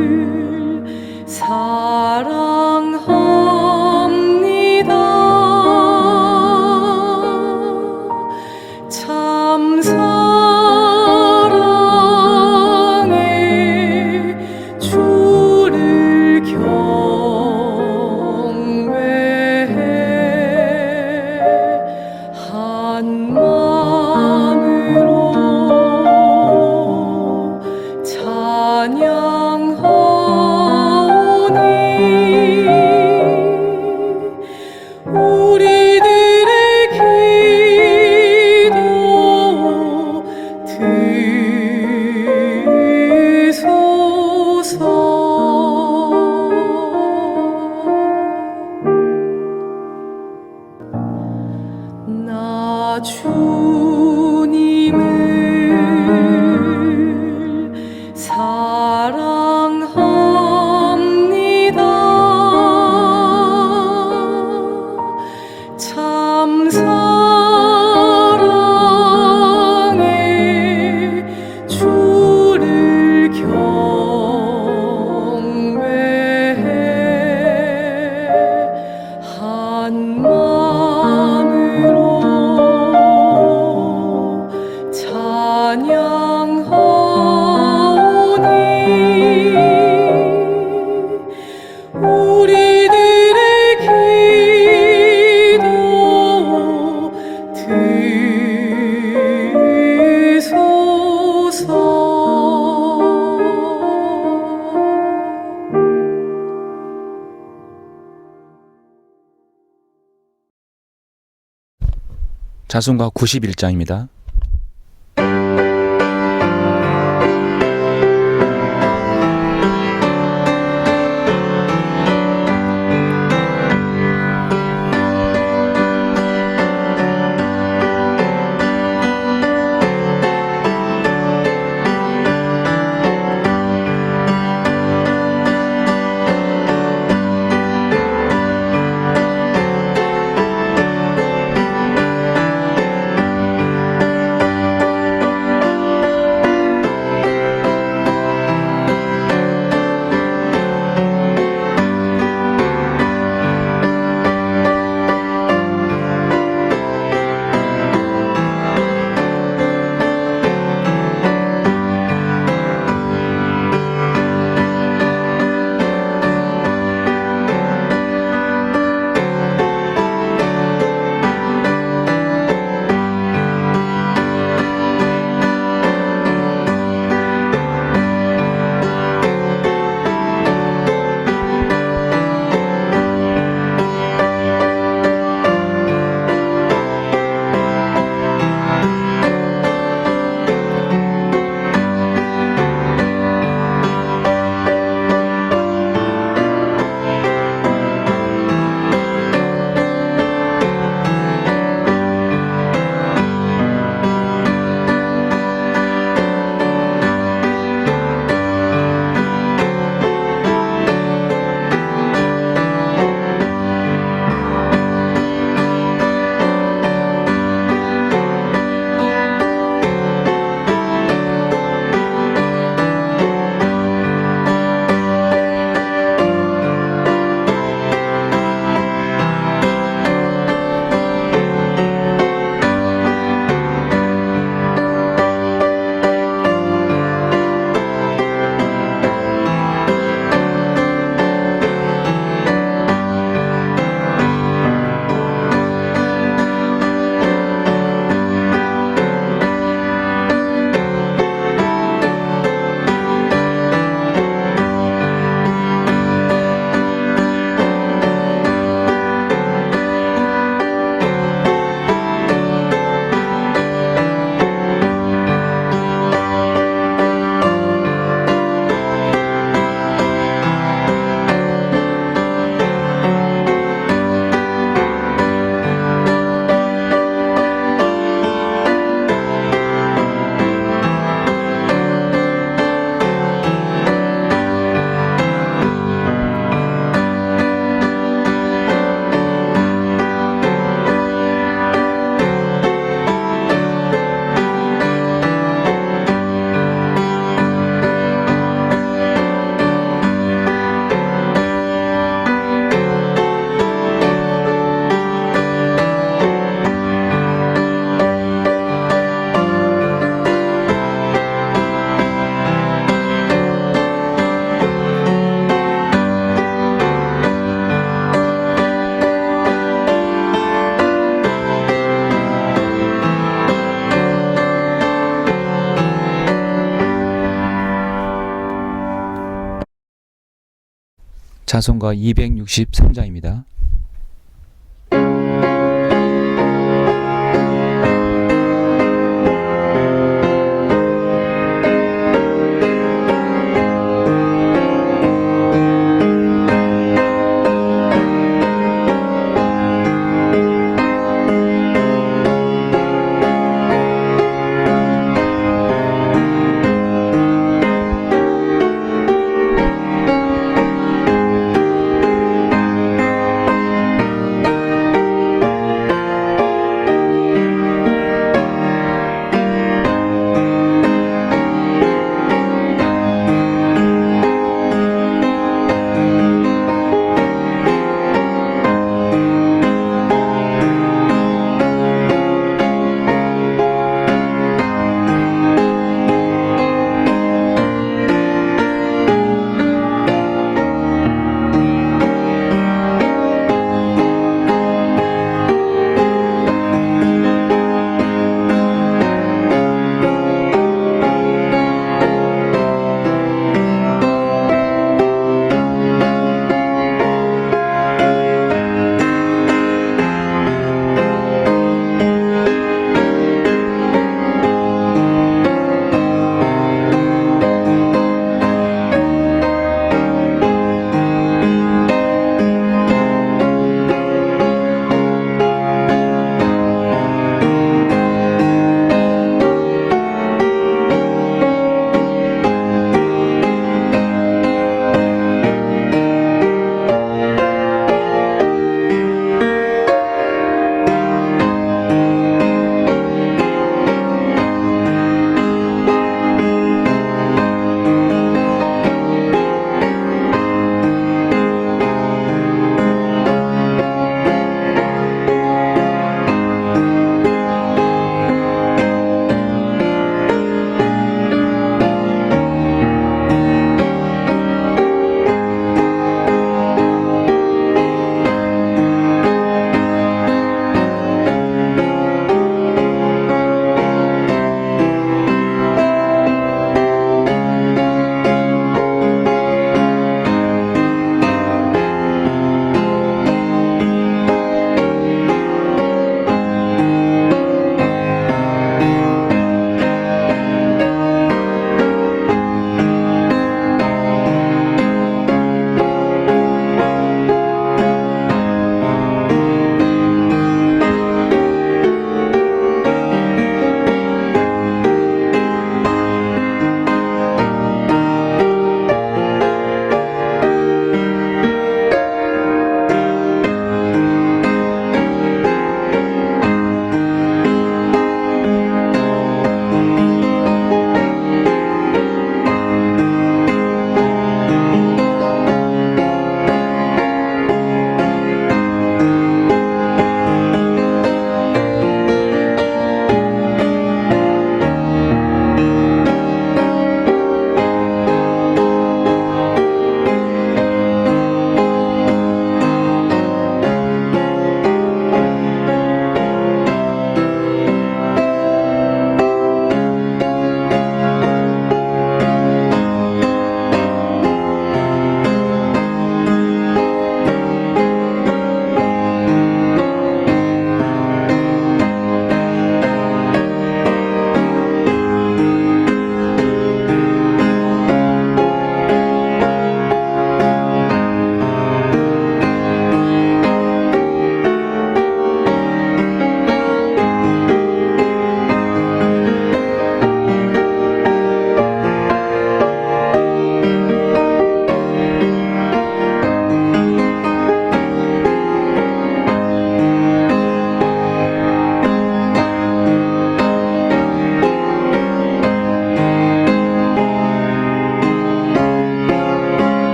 주님을 사랑합니다. 참 사랑해 주를 경배해 한 마음으로 찬양하오니 우리들의 기도 들으소서. 나 주님을 사랑합니다. 참 사랑해 주를 경배해 한 마음으로 찬양하오니 우리들의 기도 들으소서. 자순가 91장입니다. 찬송가 263장입니다.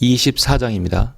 24장입니다.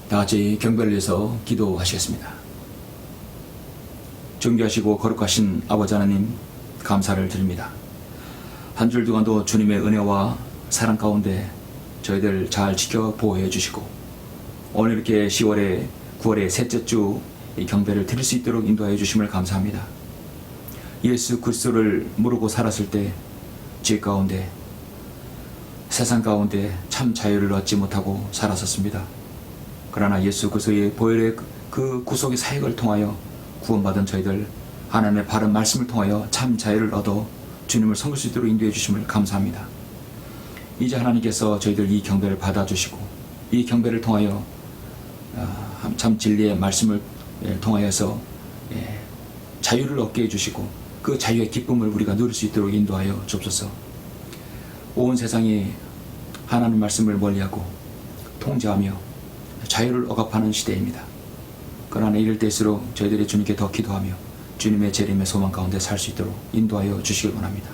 다 같이 경배를 위해서 기도하시겠습니다. 존귀하시고 거룩하신 아버지 하나님, 감사를 드립니다. 한 주 동안도 주님의 은혜와 사랑 가운데 저희들 잘 지켜 보호해 주시고, 오늘 이렇게 10월에 9월의 셋째 주 이 경배를 드릴 수 있도록 인도하여 주심을 감사합니다. 예수 그리스도를 모르고 살았을 때 죄 가운데, 세상 가운데 참 자유를 얻지 못하고 살았었습니다. 그러나 예수 그리스도의 보혈의 그 구속의 사역을 통하여 구원받은 저희들, 하나님의 바른 말씀을 통하여 참 자유를 얻어 주님을 섬길 수 있도록 인도해 주심을 감사합니다. 이제 하나님께서 저희들 이 경배를 받아주시고, 이 경배를 통하여 참 진리의 말씀을 통하여서 자유를 얻게 해주시고, 그 자유의 기쁨을 우리가 누릴 수 있도록 인도하여 주옵소서. 온 세상이 하나님 말씀을 멀리하고 통제하며 자유를 억압하는 시대입니다. 그러나 이럴 때일수록 저희들이 주님께 더 기도하며 주님의 재림의 소망 가운데 살 수 있도록 인도하여 주시길 원합니다.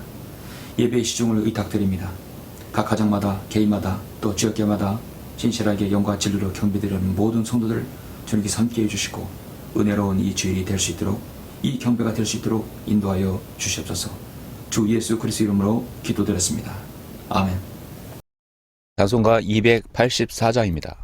예배의 시중을 의탁드립니다. 각 가정마다, 개인마다, 또 지역계마다 신실하게 영과 진리로 경배드리는 모든 성도들 주님께 함께해 주시고, 은혜로운 이 주일이 될 수 있도록, 이 경배가 될 수 있도록 인도하여 주시옵소서. 주 예수 그리스도 이름으로 기도드렸습니다. 아멘. 자송가 284장입니다.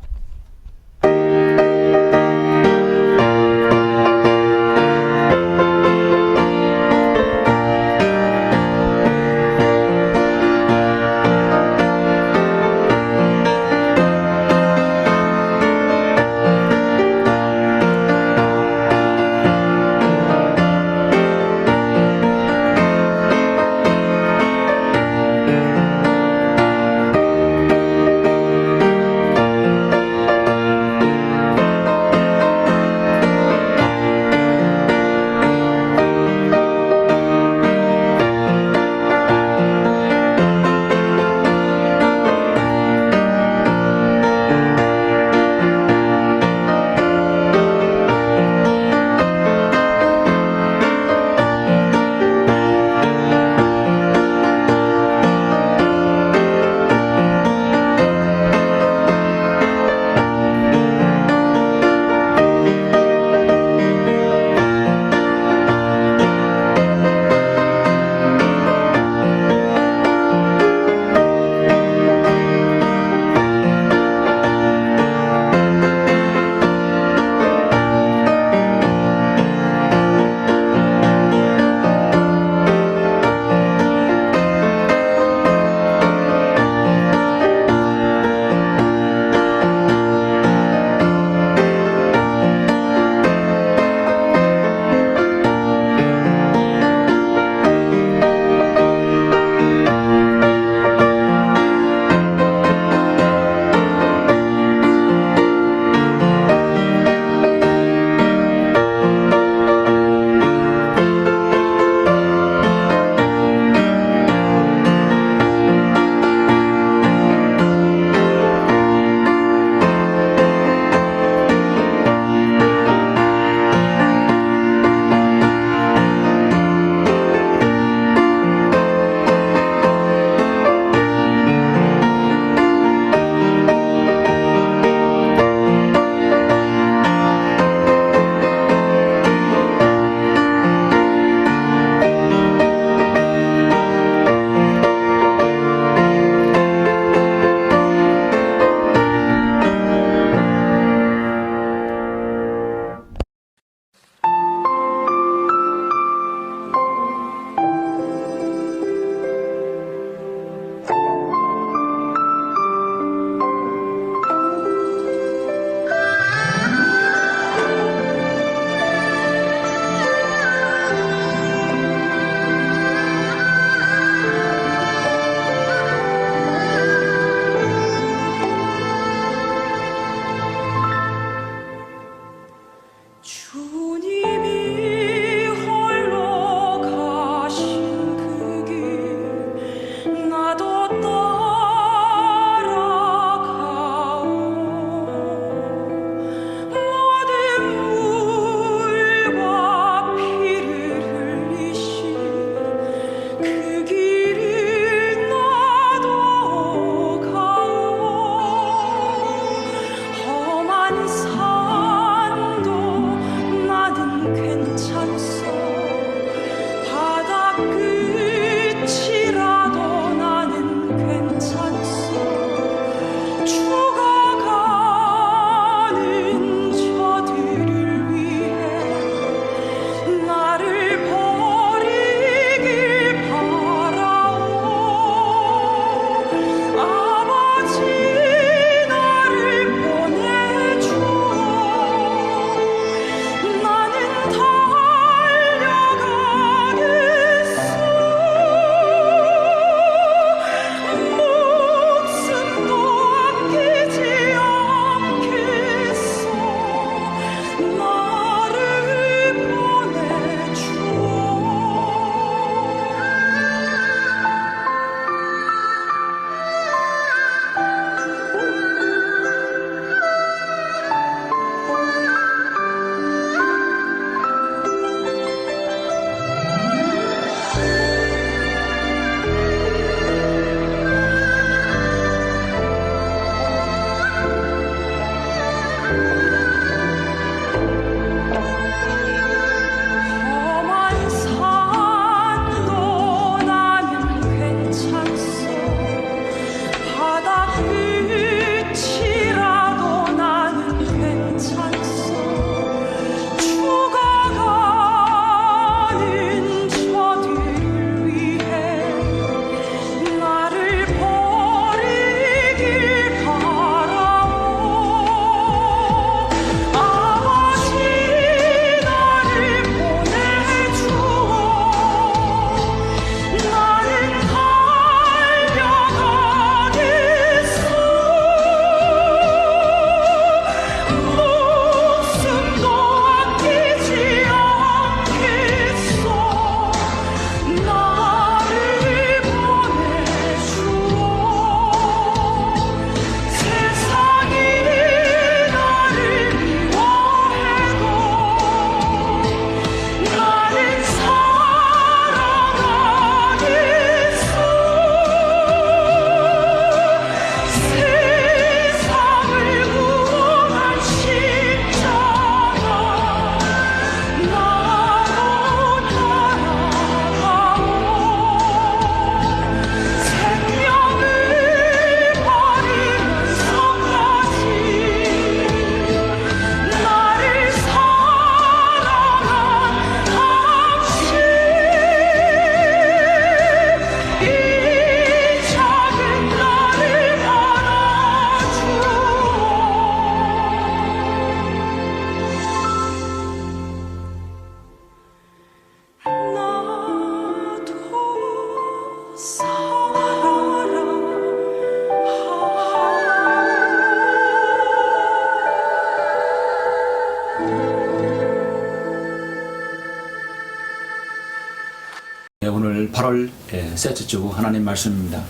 네, 오늘 8월 셋째 주 하나님 말씀입니다.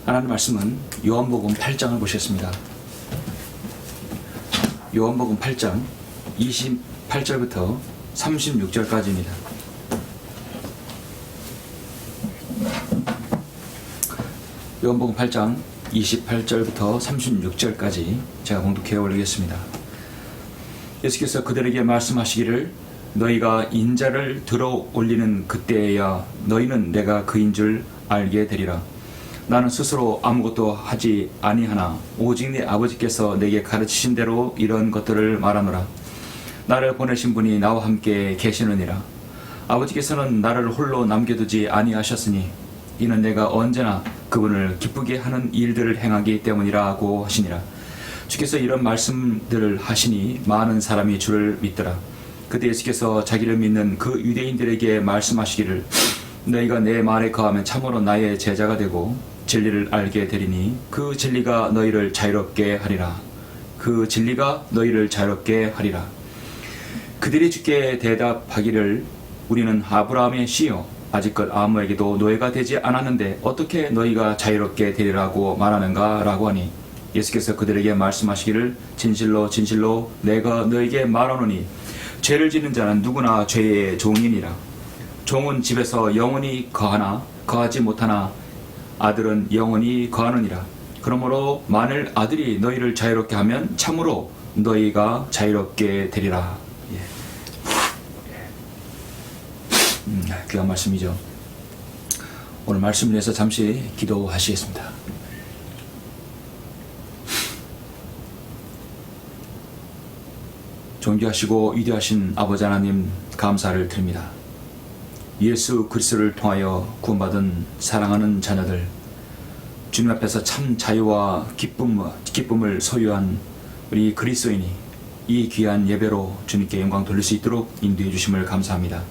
하나님 말씀은 요한복음 8장을 보셨습니다. 요한복음 8장 28절부터 36절까지입니다. 요한복음 8장 28절부터 36절까지 제가 봉독해 올리겠습니다. 예수께서 그들에게 말씀하시기를 너희가 인자를 들어 올리는 그때에야 너희는 내가 그인 줄 알게 되리라. 나는 스스로 아무것도 하지 아니하나 오직 내 아버지께서 내게 가르치신 대로 이런 것들을 말하노라. 나를 보내신 분이 나와 함께 계시느니라. 아버지께서는 나를 홀로 남겨두지 아니하셨으니 이는 내가 언제나 그분을 기쁘게 하는 일들을 행하기 때문이라고 하시니라. 주께서 이런 말씀들을 하시니 많은 사람이 주를 믿더라. 그때 예수께서 자기를 믿는 그 유대인들에게 말씀하시기를 너희가 내 말에 거하면 참으로 나의 제자가 되고 진리를 알게 되리니 그 진리가 너희를 자유롭게 하리라. 그 진리가 너희를 자유롭게 하리라. 그들이 주께 대답하기를 우리는 아브라함의 씨요 아직껏 아무에게도 노예가 되지 않았는데 어떻게 너희가 자유롭게 되리라고 말하는가 라고 하니 예수께서 그들에게 말씀하시기를 진실로 진실로 내가 너희에게 말하노니 죄를 짓는 자는 누구나 죄의 종이니라. 종은 집에서 영원히 거하나 거하지 못하나 아들은 영원히 거하느니라. 그러므로 만일 아들이 너희를 자유롭게 하면 참으로 너희가 자유롭게 되리라. 귀한 말씀이죠. 오늘 말씀을 위해서 잠시 기도하시겠습니다. 존귀하시고 위대하신 아버지 하나님 감사를 드립니다. 예수 그리스도를 통하여 구원받은 사랑하는 자녀들, 주님 앞에서 참 자유와 기쁨을 소유한 우리 그리스도인이 이 귀한 예배로 주님께 영광 돌릴 수 있도록 인도해 주심을 감사합니다.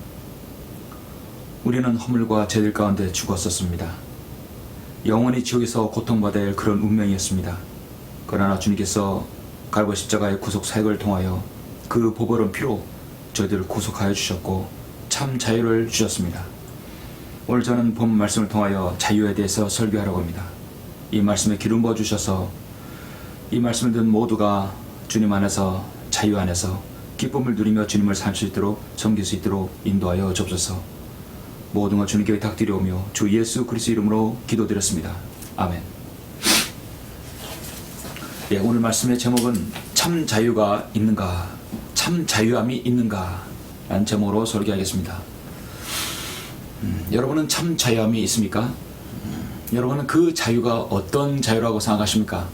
우리는 허물과 죄들 가운데 죽었었습니다. 영원히 지옥에서 고통받을 그런 운명이었습니다. 그러나 주님께서 갈보리 십자가의 구속 사역을 통하여 그 보배로운 피로 저희들을 구속하여 주셨고 참 자유를 주셨습니다. 오늘 저는 본 말씀을 통하여 자유에 대해서 설교하려고 합니다. 이 말씀에 기름 부어 주셔서 이 말씀을 듣는 모두가 주님 안에서 자유 안에서 기쁨을 누리며 주님을 살 수 있도록 섬길 수 있도록 인도하여 주옵소서. 모든 것 주님께 탁드려오며 주 예수 그리스도 이름으로 기도드렸습니다. 아멘. 오늘 말씀의 제목은 참 자유가 있는가, 참 자유함이 있는가 라는 제목으로 설교하겠습니다. 여러분은 참 자유함이 있습니까? 여러분은 그 자유가 어떤 자유라고 생각하십니까?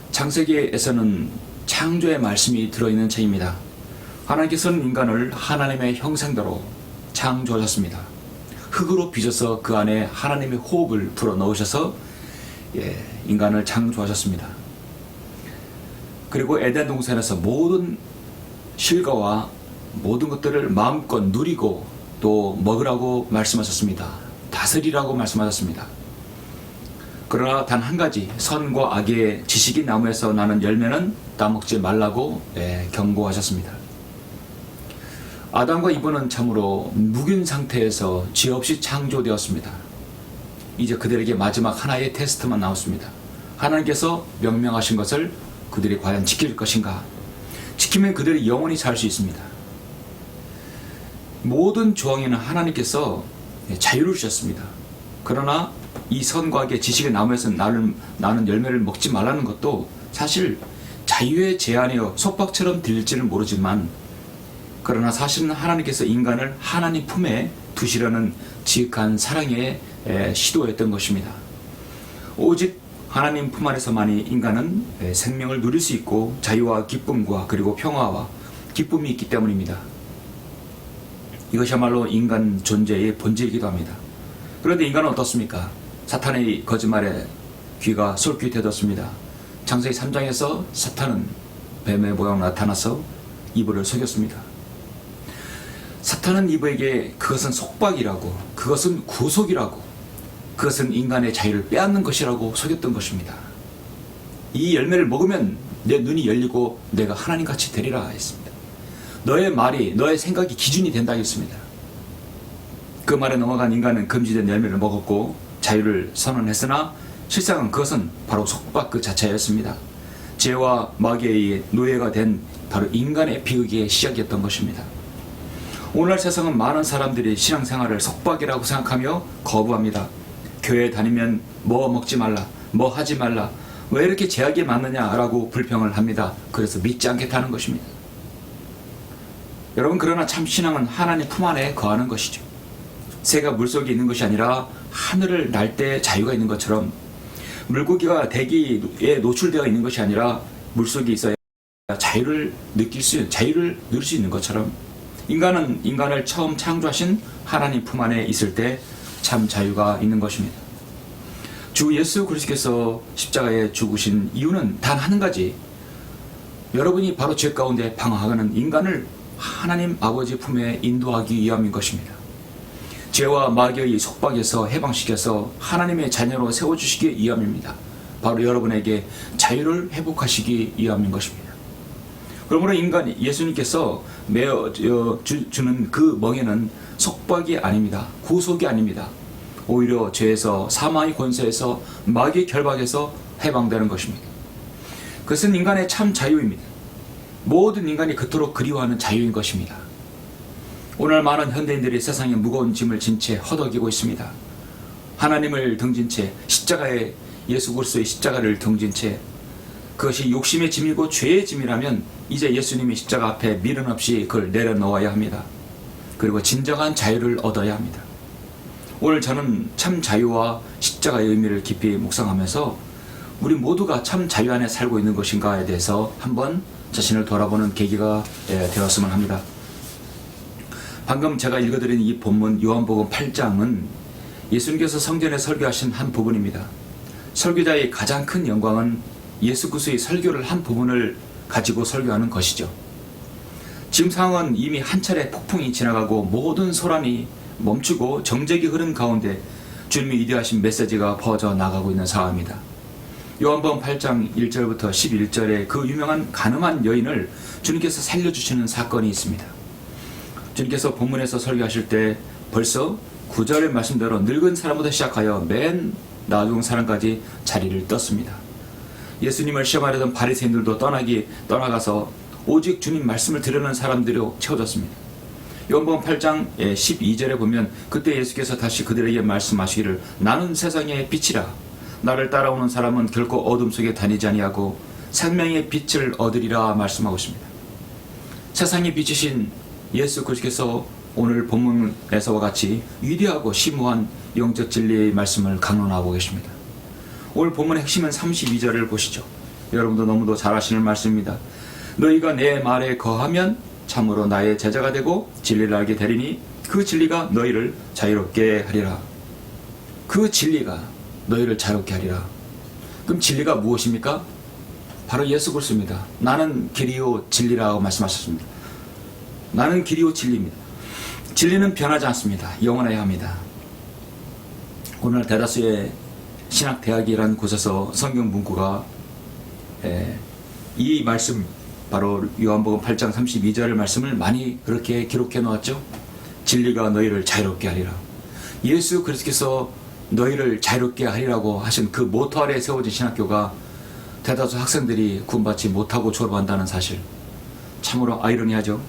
창세기에서는 창조의 말씀이 들어있는 책입니다. 하나님께서는 인간을 하나님의 형상대로 창조하셨습니다. 흙으로 빚어서 그 안에 하나님의 호흡을 불어넣으셔서 인간을 창조하셨습니다. 그리고 에덴 동산에서 모든 실과와 모든 것들을 마음껏 누리고 또 먹으라고 말씀하셨습니다. 다스리라고 말씀하셨습니다. 그러나 단 한 가지 선과 악의 지식의 나무에서 나는 열매는 따먹지 말라고 경고하셨습니다. 아담과 이브는 참으로 묵인 상태에서 죄 없이 창조되었습니다. 이제 그들에게 마지막 하나의 테스트만 나왔습니다. 하나님께서 명령하신 것을 그들이 과연 지킬 것인가? 지키면 그들이 영원히 살 수 있습니다. 모든 조항에는 하나님께서 자유를 주셨습니다. 그러나 이 선과 악의 지식의 나무에서 나는 열매를 먹지 말라는 것도 사실 자유의 제한이요 속박처럼 들릴지는 모르지만 그러나 사실은 하나님께서 인간을 하나님 품에 두시려는 지극한 사랑의 시도였던 것입니다. 오직 하나님 품 안에서만이 인간은 생명을 누릴 수 있고 자유와 기쁨과 그리고 평화와 기쁨이 있기 때문입니다. 이것이야말로 인간 존재의 본질이기도 합니다. 그런데 인간은 어떻습니까? 사탄의 거짓말에 귀가 솔깃해졌습니다. 창세기 3장에서 사탄은 뱀의 모양 나타나서 이브를 속였습니다. 사탄은 이브에게 그것은 속박이라고, 그것은 구속이라고, 그것은 인간의 자유를 빼앗는 것이라고 속였던 것입니다. 이 열매를 먹으면 내 눈이 열리고 내가 하나님같이 되리라 했습니다. 너의 말이, 너의 생각이 기준이 된다 했습니다. 그 말에 넘어간 인간은 금지된 열매를 먹었고 자유를 선언했으나 실상은 그것은 바로 속박 그 자체였습니다. 죄와 마귀의 노예가 된 바로 인간의 비극의 시작이었던 것입니다. 오늘날 세상은 많은 사람들이 신앙생활을 속박이라고 생각하며 거부합니다. 교회에 다니면 뭐 먹지 말라, 뭐 하지 말라, 왜 이렇게 제약이 많느냐라고 불평을 합니다. 그래서 믿지 않겠다는 것입니다. 여러분, 그러나 참 신앙은 하나님 품 안에 거하는 것이죠. 새가 물속에 있는 것이 아니라 하늘을 날 때 자유가 있는 것처럼 물고기가 대기에 노출되어 있는 것이 아니라 물속에 있어야 자유를 누릴 수 있는 것처럼 인간은 인간을 처음 창조하신 하나님 품 안에 있을 때 참 자유가 있는 것입니다. 주 예수 그리스도께서 십자가에 죽으신 이유는 단 한 가지, 여러분이 바로 죄 가운데 방황하는 인간을 하나님 아버지 품에 인도하기 위함인 것입니다. 죄와 마귀의 속박에서 해방시켜서 하나님의 자녀로 세워주시기 위함입니다. 바로 여러분에게 자유를 회복하시기 위함인 것입니다. 그러므로 예수님께서 주는 그 멍에는 속박이 아닙니다. 구속이 아닙니다. 오히려 죄에서, 사망의 권세에서, 마귀의 결박에서 해방되는 것입니다. 그것은 인간의 참 자유입니다. 모든 인간이 그토록 그리워하는 자유인 것입니다. 오늘 많은 현대인들이 세상에 무거운 짐을 진 채 허덕이고 있습니다. 하나님을 등진 채, 십자가에 예수 그리스도의 십자가를 등진 채, 그것이 욕심의 짐이고 죄의 짐이라면 이제 예수님의 십자가 앞에 미련 없이 그걸 내려놓아야 합니다. 그리고 진정한 자유를 얻어야 합니다. 오늘 저는 참 자유와 십자가의 의미를 깊이 묵상하면서 우리 모두가 참 자유 안에 살고 있는 것인가에 대해서 한번 자신을 돌아보는 계기가 되었으면 합니다. 방금 제가 읽어드린 이 본문 요한복음 8장은 예수님께서 성전에 설교하신 한 부분입니다. 설교자의 가장 큰 영광은 예수 그리스도의 설교를 한 부분을 가지고 설교하는 것이죠. 지금 상황은 이미 한 차례 폭풍이 지나가고 모든 소란이 멈추고 정적이 흐른 가운데 주님의 위대하신 메시지가 퍼져 나가고 있는 상황입니다. 요한복음 8장 1절부터 11절에 그 유명한 가늠한 여인을 주님께서 살려주시는 사건이 있습니다. 주님께서 본문에서 설교하실 때 벌써 9절의 말씀대로 늙은 사람부터 시작하여 맨 나중 사람까지 자리를 떴습니다. 예수님을 시험하려던 바리새인들도 떠나가서 오직 주님 말씀을 들으는 사람들로 채워졌습니다. 요한복음 8장 12절에 보면 그때 예수께서 다시 그들에게 말씀하시기를 나는 세상의 빛이라 나를 따라오는 사람은 결코 어둠 속에 다니지 아니하고 생명의 빛을 얻으리라 말씀하고 있습니다. 세상의 빛이신 예수 그리스도께서 오늘 본문에서와 같이 위대하고 심오한 영적 진리의 말씀을 강론하고 계십니다. 오늘 본문의 핵심은 32절을 보시죠. 여러분도 너무도 잘 아시는 말씀입니다. 너희가 내 말에 거하면 참으로 나의 제자가 되고 진리를 알게 되리니 그 진리가 너희를 자유롭게 하리라. 그 진리가 너희를 자유롭게 하리라. 그럼 진리가 무엇입니까? 바로 예수 그리스도입니다. 나는 길이요 진리라고 말씀하셨습니다. 나는 길이요 진리입니다. 진리는 변하지 않습니다. 영원해야 합니다. 오늘 대다수의 신학대학이라는 곳에서 성경 문구가 이 말씀 바로 요한복음 8장 32절의 말씀을 많이 그렇게 기록해 놓았죠. 진리가 너희를 자유롭게 하리라. 예수 그리스도께서 너희를 자유롭게 하리라고 하신 그 모토 아래 세워진 신학교가 대다수 학생들이 구원받지 못하고 졸업한다는 사실, 참으로 아이러니하죠.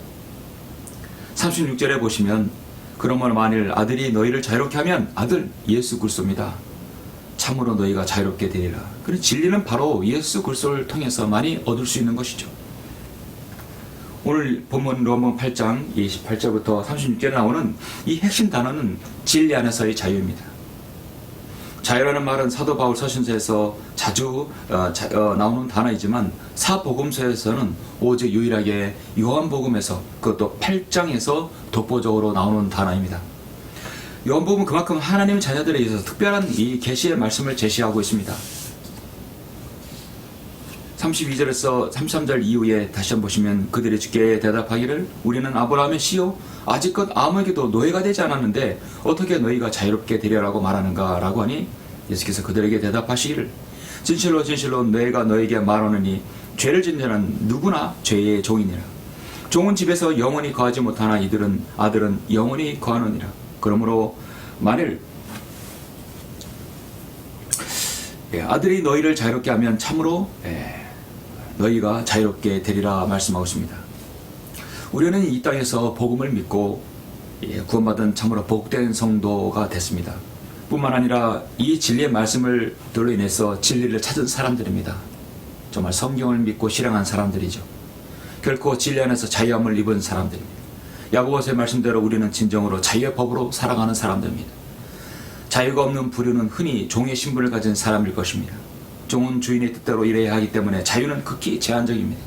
36절에 보시면 그러므로 만일 아들이 너희를 자유롭게 하면 아들 예수 그리스도입니다. 참으로 너희가 자유롭게 되리라. 그런 진리는 바로 예수 그리스도를 통해서 많이 얻을 수 있는 것이죠. 오늘 본문 요한복음 8장 28절부터 36절에 나오는 이 핵심 단어는 진리 안에서의 자유입니다. 자유라는 말은 사도 바울 서신서에서 자주 나오는 단어이지만 사복음서에서는 오직 유일하게 요한복음에서, 그것도 8장에서 독보적으로 나오는 단어입니다. 요한복음은 그만큼 하나님 자녀들에 있어서 특별한 이 계시의 말씀을 제시하고 있습니다. 32절에서 33절 이후에 다시 한번 보시면 그들이 주께 대답하기를 우리는 아브라함의 씨요 아직껏 아무에게도 노예가 되지 않았는데 어떻게 너희가 자유롭게 되리라고 말하는가 라고 하니 예수께서 그들에게 대답하시기를 진실로 진실로 내가 너에게 말하노니 죄를 짓는 자는 누구나 죄의 종이니라. 종은 집에서 영원히 거하지 못하나 이들은 아들은 영원히 거하느니라. 그러므로 만일 아들이 너희를 자유롭게 하면 참으로 너희가 자유롭게 되리라 말씀하고 있습니다. 우리는 이 땅에서 복음을 믿고 구원받은 참으로 복된 성도가 됐습니다. 뿐만 아니라 이 진리의 말씀을 들로 인해서 진리를 찾은 사람들입니다. 정말 성경을 믿고 실행한 사람들이죠. 결코 진리 안에서 자유함을 입은 사람들입니다. 야고보서의 말씀대로 우리는 진정으로 자유의 법으로 살아가는 사람들입니다. 자유가 없는 부류는 흔히 종의 신분을 가진 사람일 것입니다. 종은 주인의 뜻대로 일해야 하기 때문에 자유는 극히 제한적입니다.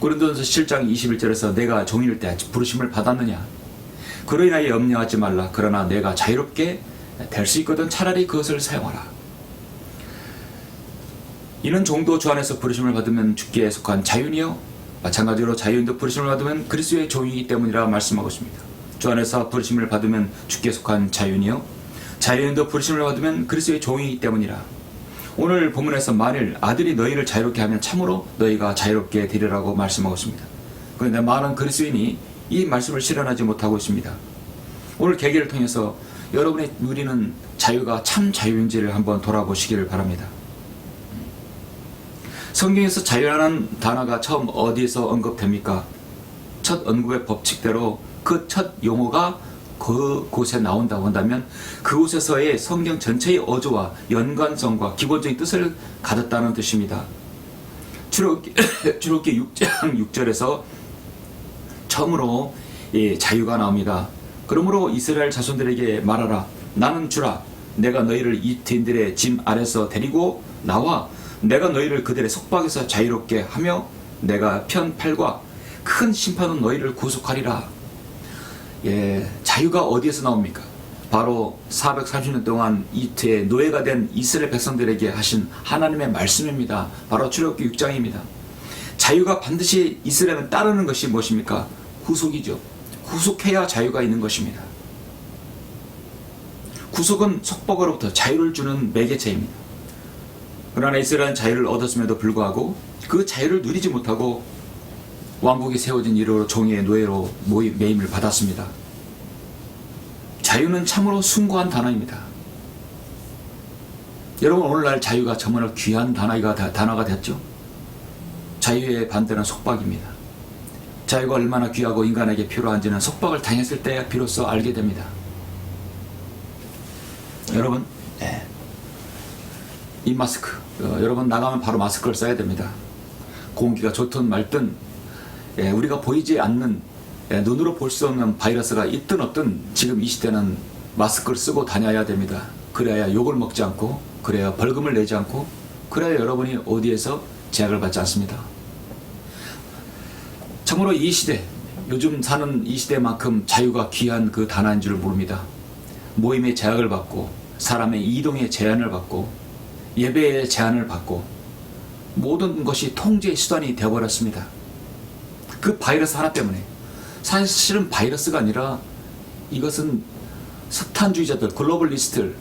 고린도전서 7장 21절에서 내가 종일 때 부르심을 받았느냐? 그로 인하여 염려하지 말라. 그러나 내가 자유롭게 될 수 있거든 차라리 그것을 사용하라. 이는 종도 주 안에서 부르심을 받으면 주께 속한 자유니요 마찬가지로 자유인도 부르심을 받으면 그리스도의 종이기 때문이라 말씀하고 있습니다. 주 안에서 부르심을 받으면 주께 속한 자유니요 자유인도 부르심을 받으면 그리스도의 종이기 때문이라. 오늘 본문에서 만일 아들이 너희를 자유롭게 하면 참으로 너희가 자유롭게 되리라고 말씀하고 있습니다. 그런데 많은 그리스도인이 이 말씀을 실현하지 못하고 있습니다. 오늘 계기를 통해서 여러분이 누리는 자유가 참 자유인지를 한번 돌아보시기를 바랍니다. 성경에서 자유라는 단어가 처음 어디에서 언급됩니까? 첫 언급의 법칙대로 그 첫 용어가 그곳에 나온다고 한다면 그곳에서의 성경 전체의 어조와 연관성과 기본적인 뜻을 가졌다는 뜻입니다. 출애굽기 6장 6절에서 처음으로 자유가 나옵니다. 그러므로 이스라엘 자손들에게 말하라. 나는 주라. 내가 너희를 이집트인들의 짐 아래서 데리고 나와 내가 너희를 그들의 속박에서 자유롭게 하며 내가 편팔과 큰 심판은 너희를 구속하리라. 자유가 어디에서 나옵니까? 바로 430년 동안 이집트의 노예가 된 이스라엘 백성들에게 하신 하나님의 말씀입니다. 바로 출애굽기 6장입니다. 자유가 반드시 이스라엘은 따르는 것이 무엇입니까? 구속이죠. 구속해야 자유가 있는 것입니다. 구속은 속박으로부터 자유를 주는 매개체입니다. 그러나 이스라엘은 자유를 얻었음에도 불구하고 그 자유를 누리지 못하고 왕국이 세워진 이후로 종의 노예로 매임을 받았습니다. 자유는 참으로 숭고한 단어입니다. 여러분, 오늘날 자유가 정말 귀한 단어가 됐죠? 자유의 반대는 속박입니다. 자유가 얼마나 귀하고 인간에게 필요한지는 속박을 당했을 때 비로소 알게 됩니다. 여러분, 이 마스크, 여러분 나가면 바로 마스크를 써야 됩니다. 공기가 좋든 말든 우리가 보이지 않는 눈으로 볼 수 없는 바이러스가 있든 없든 지금 이 시대는 마스크를 쓰고 다녀야 됩니다. 그래야 욕을 먹지 않고, 그래야 벌금을 내지 않고, 그래야 여러분이 어디에서 제약을 받지 않습니다. 참으로 이 시대, 요즘 사는 이 시대만큼 자유가 귀한 그 단어인 줄 모릅니다. 모임의 제약을 받고, 사람의 이동의 제한을 받고, 예배의 제한을 받고, 모든 것이 통제의 수단이 되어버렸습니다. 그 바이러스 하나 때문에. 사실은 바이러스가 아니라 이것은 석탄주의자들, 글로벌리스트들,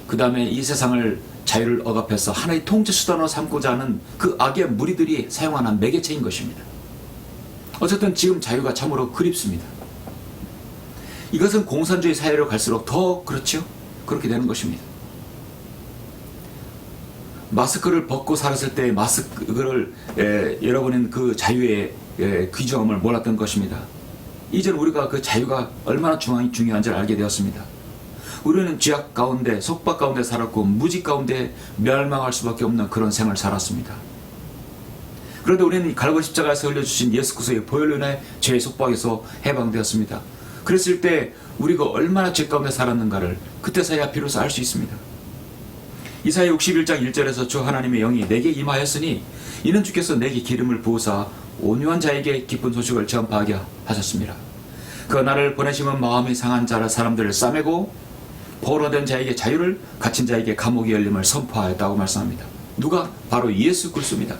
그 다음에 이 세상을 자유를 억압해서 하나의 통제 수단으로 삼고자 하는 그 악의 무리들이 사용하는 매개체인 것입니다. 어쨌든 지금 자유가 참으로 그립습니다. 이것은 공산주의 사회로 갈수록 더 그렇죠? 그렇게 되는 것입니다. 마스크를 벗고 살았을 때 마스크를 여러분은 그 자유의 귀중함을 몰랐던 것입니다. 이제는 우리가 그 자유가 얼마나 중요한지를 알게 되었습니다. 우리는 죄악 가운데, 속박 가운데 살았고 무지 가운데 멸망할 수밖에 없는 그런 생을 살았습니다. 그런데 우리는 갈보리 십자가에서 흘려주신 예수 그리스도의 보혈로 인해 죄의 속박에서 해방되었습니다. 그랬을 때 우리가 얼마나 죄 가운데 살았는가를 그때서야 비로소 알 수 있습니다. 이사야 61장 1절에서 주 하나님의 영이 내게 임하였으니 이는 주께서 내게 기름을 부으사 온유한 자에게 기쁜 소식을 전파하게 하셨습니다. 그 나를 보내심은 마음이 상한 자라 사람들을 싸매고 포로된 자에게 자유를, 갇힌 자에게 감옥의 열림을 선포하였다고 말씀합니다. 누가? 바로 예수 그리스도입니다.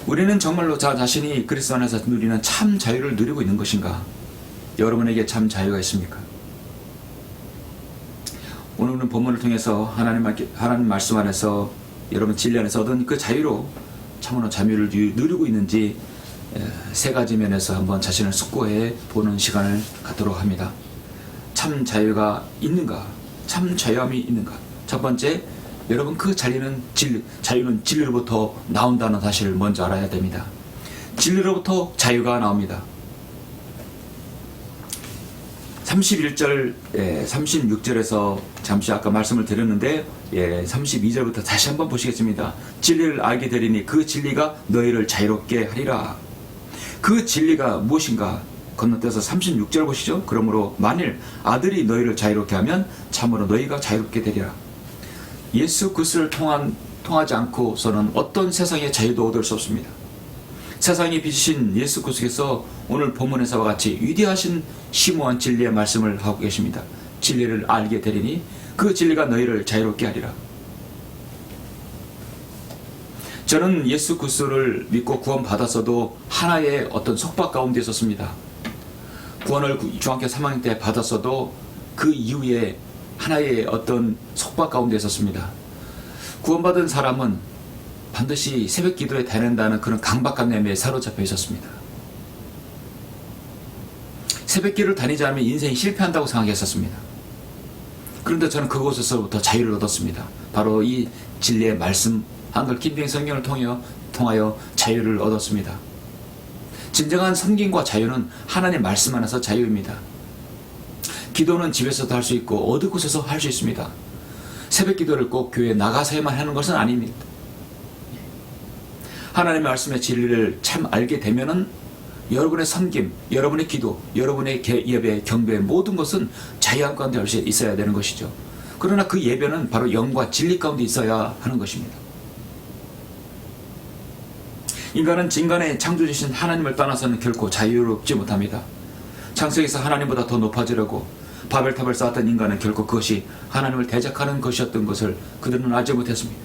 우리는 정말로 자신이 그리스도 안에서 누리는 참 자유를 누리고 있는 것인가? 여러분에게 참 자유가 있습니까? 오늘은 본문을 통해서 하나님 말씀 안에서 여러분 진리 안에서 얻은 그 자유로 참으로 자유를 누리고 있는지 세 가지 면에서 한번 자신을 숙고해 보는 시간을 갖도록 합니다. 참 자유가 있는가? 참 자유함이 있는가? 첫 번째, 여러분 그 자유는 진리로부터 나온다는 사실을 먼저 알아야 됩니다. 진리로부터 자유가 나옵니다. 31절, 36절에서 잠시 아까 말씀을 드렸는데 32절부터 다시 한번 보시겠습니다. 진리를 알게 되리니 그 진리가 너희를 자유롭게 하리라. 그 진리가 무엇인가? 건너뛰어서 36절 보시죠. 그러므로 만일 아들이 너희를 자유롭게 하면 참으로 너희가 자유롭게 되리라. 예수 그리스도를 통하지 않고서는 어떤 세상의 자유도 얻을 수 없습니다. 세상이 빚으신 예수 그리스도께서 오늘 본문에서와 같이 위대하신 심오한 진리의 말씀을 하고 계십니다. 진리를 알게 되리니 그 진리가 너희를 자유롭게 하리라. 저는 예수 그리스도를 믿고 구원받았어도 하나의 어떤 속박 가운데 있었습니다. 구원을 중학교 3학년 때 받았어도 그 이후에 하나의 어떤 속박 가운데 있었습니다. 구원받은 사람은 반드시 새벽 기도에 다닌다는 그런 강박관념에 사로잡혀 있었습니다. 새벽 기도를 다니지 않으면 인생이 실패한다고 생각했었습니다. 그런데 저는 그곳에서부터 자유를 얻었습니다. 바로 이 진리의 말씀 한글 김병 성경을 통하여 자유를 얻었습니다. 진정한 섬김과 자유는 하나님의 말씀 안에서 자유입니다. 기도는 집에서도 할 수 있고 어느 곳에서 할 수 있습니다. 새벽 기도를 꼭 교회에 나가서야만 하는 것은 아닙니다. 하나님의 말씀의 진리를 참 알게 되면은 여러분의 섬김, 여러분의 기도, 여러분의 예배, 경배 모든 것은 자유함 가운데 할 수 있어야 되는 것이죠. 그러나 그 예배는 바로 영과 진리 가운데 있어야 하는 것입니다. 인간은 인간의 창조주신 하나님을 떠나서는 결코 자유롭지 못합니다. 창세기에서 하나님보다 더 높아지려고 바벨탑을 쌓았던 인간은 결코 그것이 하나님을 대적하는 것이었던 것을 그들은 알지 못했습니다.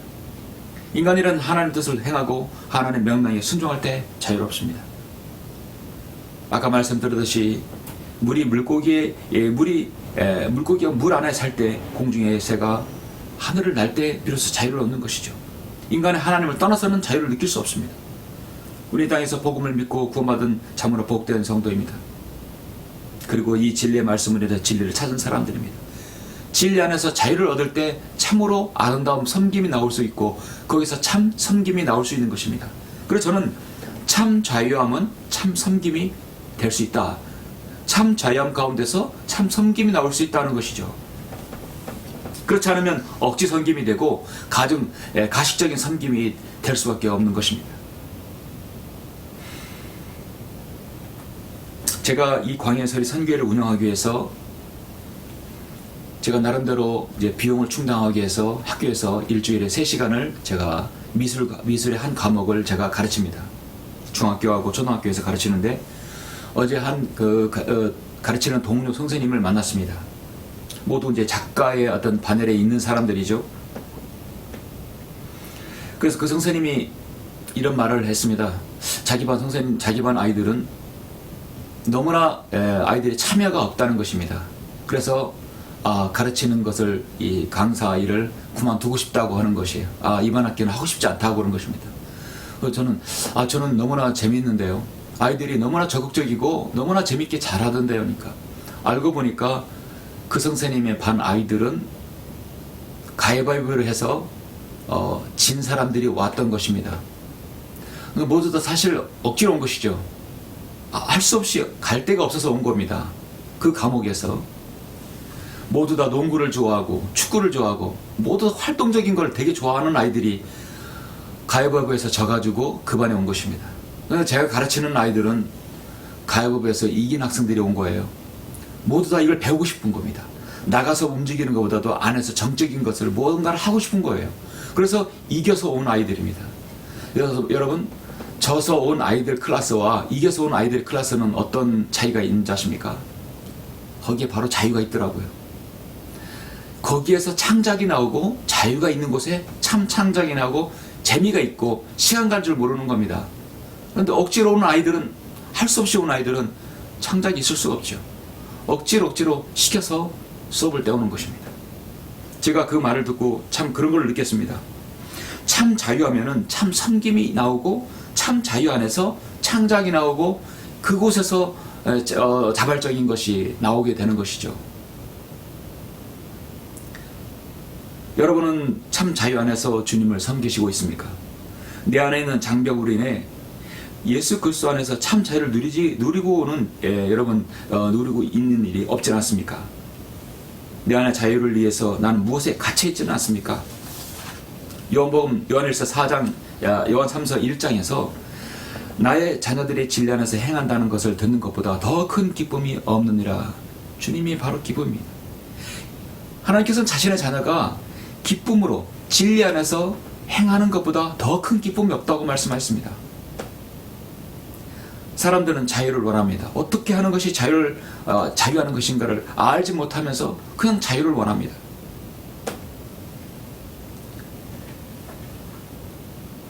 인간이란 하나님의 뜻을 행하고 하나님의 명령에 순종할 때 자유롭습니다. 아까 말씀드렸듯이 물고기가 물 안에 살 때 공중의 새가 하늘을 날 때 비로소 자유를 얻는 것이죠. 인간의 하나님을 떠나서는 자유를 느낄 수 없습니다. 우리 땅에서 복음을 믿고 구원받은 참으로 복된 성도입니다. 그리고 이 진리의 말씀을 인해 진리를 찾은 사람들입니다. 진리 안에서 자유를 얻을 때 참으로 아름다운 섬김이 나올 수 있고 거기서 참 섬김이 나올 수 있는 것입니다. 그래서 저는 참 자유함은 참 섬김이 될 수 있다. 참 자유함 가운데서 참 섬김이 나올 수 있다는 것이죠. 그렇지 않으면 억지 섬김이 되고 가식적인 섬김이 될 수밖에 없는 것입니다. 제가 이 광야설이 선교회를 운영하기 위해서 제가 나름대로 이제 비용을 충당하기 위해서 학교에서 일주일에 3시간을 제가 미술의 한 과목을 제가 가르칩니다. 중학교하고 초등학교에서 가르치는데 어제 가르치는 동료 선생님을 만났습니다. 모두 이제 작가의 어떤 바늘에 있는 사람들이죠. 그래서 그 선생님이 이런 말을 했습니다. 자기 반 아이들은 너무나 아이들이 참여가 없다는 것입니다. 그래서 가르치는 것을 이 강사 일을 그만두고 싶다고 하는 것이에요. 이번 학기는 하고 싶지 않다고 그런 것입니다. 그래서 저는 너무나 재미있는데요. 아이들이 너무나 적극적이고 너무나 재밌게 잘하던데요. 그러니까 알고 보니까 그 선생님의 반 아이들은 가위바위보를 해서 진 사람들이 왔던 것입니다. 모두 다 사실 억지로 온 것이죠. 할 수 없이 갈 데가 없어서 온 겁니다. 그 과목에서 모두 다 농구를 좋아하고 축구를 좋아하고 모두 활동적인 걸 되게 좋아하는 아이들이 가위바위보에서 져가지고 그 반에 온 것입니다. 제가 가르치는 아이들은 가위바위보에서 이긴 학생들이 온 거예요. 모두 다 이걸 배우고 싶은 겁니다. 나가서 움직이는 것보다도 안에서 정적인 것을 무언가를 하고 싶은 거예요. 그래서 이겨서 온 아이들입니다. 여러분 져서 온 아이들 클래스와 이겨서 온 아이들 클래스는 어떤 차이가 있는지 아십니까? 거기에 바로 자유가 있더라고요. 거기에서 창작이 나오고 자유가 있는 곳에 참 창작이 나오고 재미가 있고 시간 갈 줄 모르는 겁니다. 그런데 억지로 온 아이들은 할 수 없이 온 아이들은 창작이 있을 수가 없죠. 억지로 시켜서 수업을 떼오는 것입니다. 제가 그 말을 듣고 참 그런 걸 느꼈습니다. 참 자유하면은 참 섬김이 나오고 참 자유 안에서 창작이 나오고 그곳에서 자발적인 것이 나오게 되는 것이죠. 여러분은 참 자유 안에서 주님을 섬기시고 있습니까? 내 안에 있는 장벽으로 인해 예수 그리스도 안에서 참 자유를 누리고는 여러분 누리고 있는 일이 없지 않습니까? 내 안의 자유를 위해서 나는 무엇에 갇혀 있지는 않습니까? 요한복음 요한일서 4장 요한 3서 1장에서 나의 자녀들이 진리 안에서 행한다는 것을 듣는 것보다 더 큰 기쁨이 없느니라. 주님이 바로 기쁨입니다. 하나님께서는 자신의 자녀가 기쁨으로 진리 안에서 행하는 것보다 더 큰 기쁨이 없다고 말씀하셨습니다. 사람들은 자유를 원합니다. 어떻게 하는 것이 자유하는 것인가를 알지 못하면서 그냥 자유를 원합니다.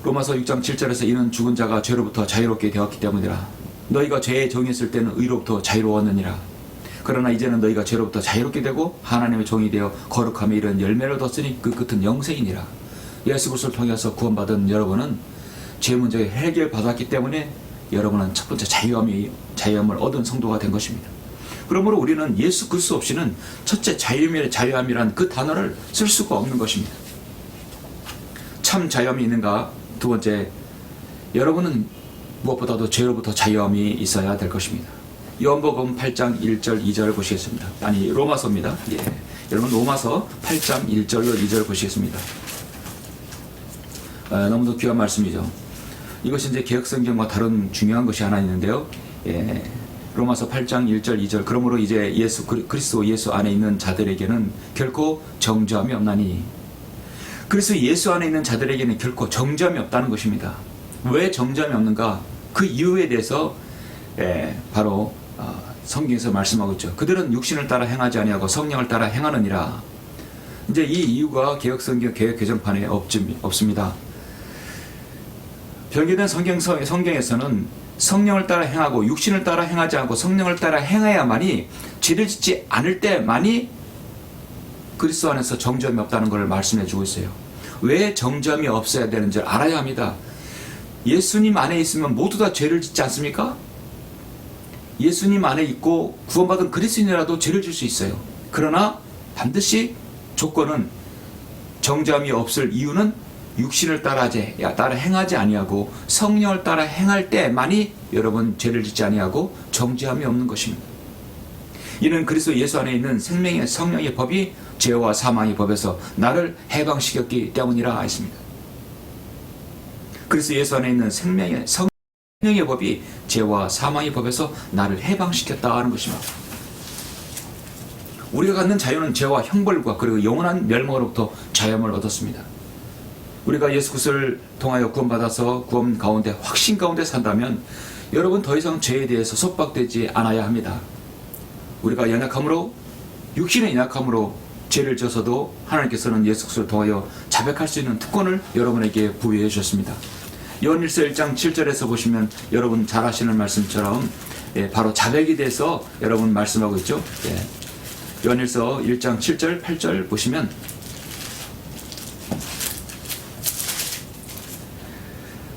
로마서 6장 7절에서 이는 죽은 자가 죄로부터 자유롭게 되었기 때문이라. 너희가 죄에 정했을 때는 의로부터 자유로웠느니라. 그러나 이제는 너희가 죄로부터 자유롭게 되고 하나님의 종이 되어 거룩함에 이른 열매를 뒀으니 그 끝은 영생이니라. 예수 그리스도를 통해서 구원받은 여러분은 죄 문제를 해결받았기 때문에 여러분은 첫 번째 자유함을 얻은 성도가 된 것입니다. 그러므로 우리는 예수 그리스도 없이는 첫째 자유함이란 그 단어를 쓸 수가 없는 것입니다. 참 자유함이 있는가? 두 번째, 여러분은 무엇보다도 죄로부터 자유함이 있어야 될 것입니다. 요한복음 8장 1절 2절 보시겠습니다. 아니 로마서입니다. 여러분 로마서 8장 1절로 2절 보시겠습니다. 너무도 귀한 말씀이죠. 이것이 이제 개혁성경과 다른 중요한 것이 하나 있는데요. 로마서 8장 1절 2절 그러므로 이제 그리스도 예수 안에 있는 자들에게는 결코 정죄함이 없나니. 그래서 예수 안에 있는 자들에게는 결코 정죄함이 없다는 것입니다. 왜 정죄함이 없는가? 그 이유에 대해서 바로 성경에서 말씀하고 있죠. 그들은 육신을 따라 행하지 아니하고 성령을 따라 행하느니라. 이제 이 이유가 개혁성경 개혁 개정판에 없습니다. 변개된 성경에서는 성령을 따라 행하고 육신을 따라 행하지 않고 성령을 따라 행해야만이 죄를 짓지 않을 때만이 그리스도 안에서 정죄함이 없다는 것을 말씀해 주고 있어요. 왜 정죄함이 없어야 되는지 알아야 합니다. 예수님 안에 있으면 모두 다 죄를 짓지 않습니까? 예수님 안에 있고 구원받은 그리스도인이라도 죄를 질 수 있어요. 그러나 반드시 조건은 정죄함이 없을 이유는 육신을 따라 행하지 아니하고 성령을 따라 행할 때만이 여러분 죄를 짓지 아니하고 정죄함이 없는 것입니다. 이는 그리스도 예수 안에 있는 생명의 성령의 법이 죄와 사망의 법에서 나를 해방시켰기 때문이라 했습니다. 그리스도 예수 안에 있는 생명의 법이 죄와 사망의 법에서 나를 해방시켰다 하는 것입니다. 우리가 갖는 자유는 죄와 형벌과 그리고 영원한 멸망으로부터 자유함을 얻었습니다. 우리가 예수 그리스도를 통하여 구원받아서 구원 가운데 확신 가운데 산다면 여러분 더 이상 죄에 대해서 속박되지 않아야 합니다. 우리가 연약함으로 육신의 연약함으로 죄를 져서도 하나님께서는 예수 그리스도를 통하여 자백할 수 있는 특권을 여러분에게 부여해 주셨습니다. 요한일서 1장 7절에서 보시면 여러분 잘 아시는 말씀처럼 바로 자백에 대해서 여러분 말씀하고 있죠. 요한일서 1장 7절 8절 보시면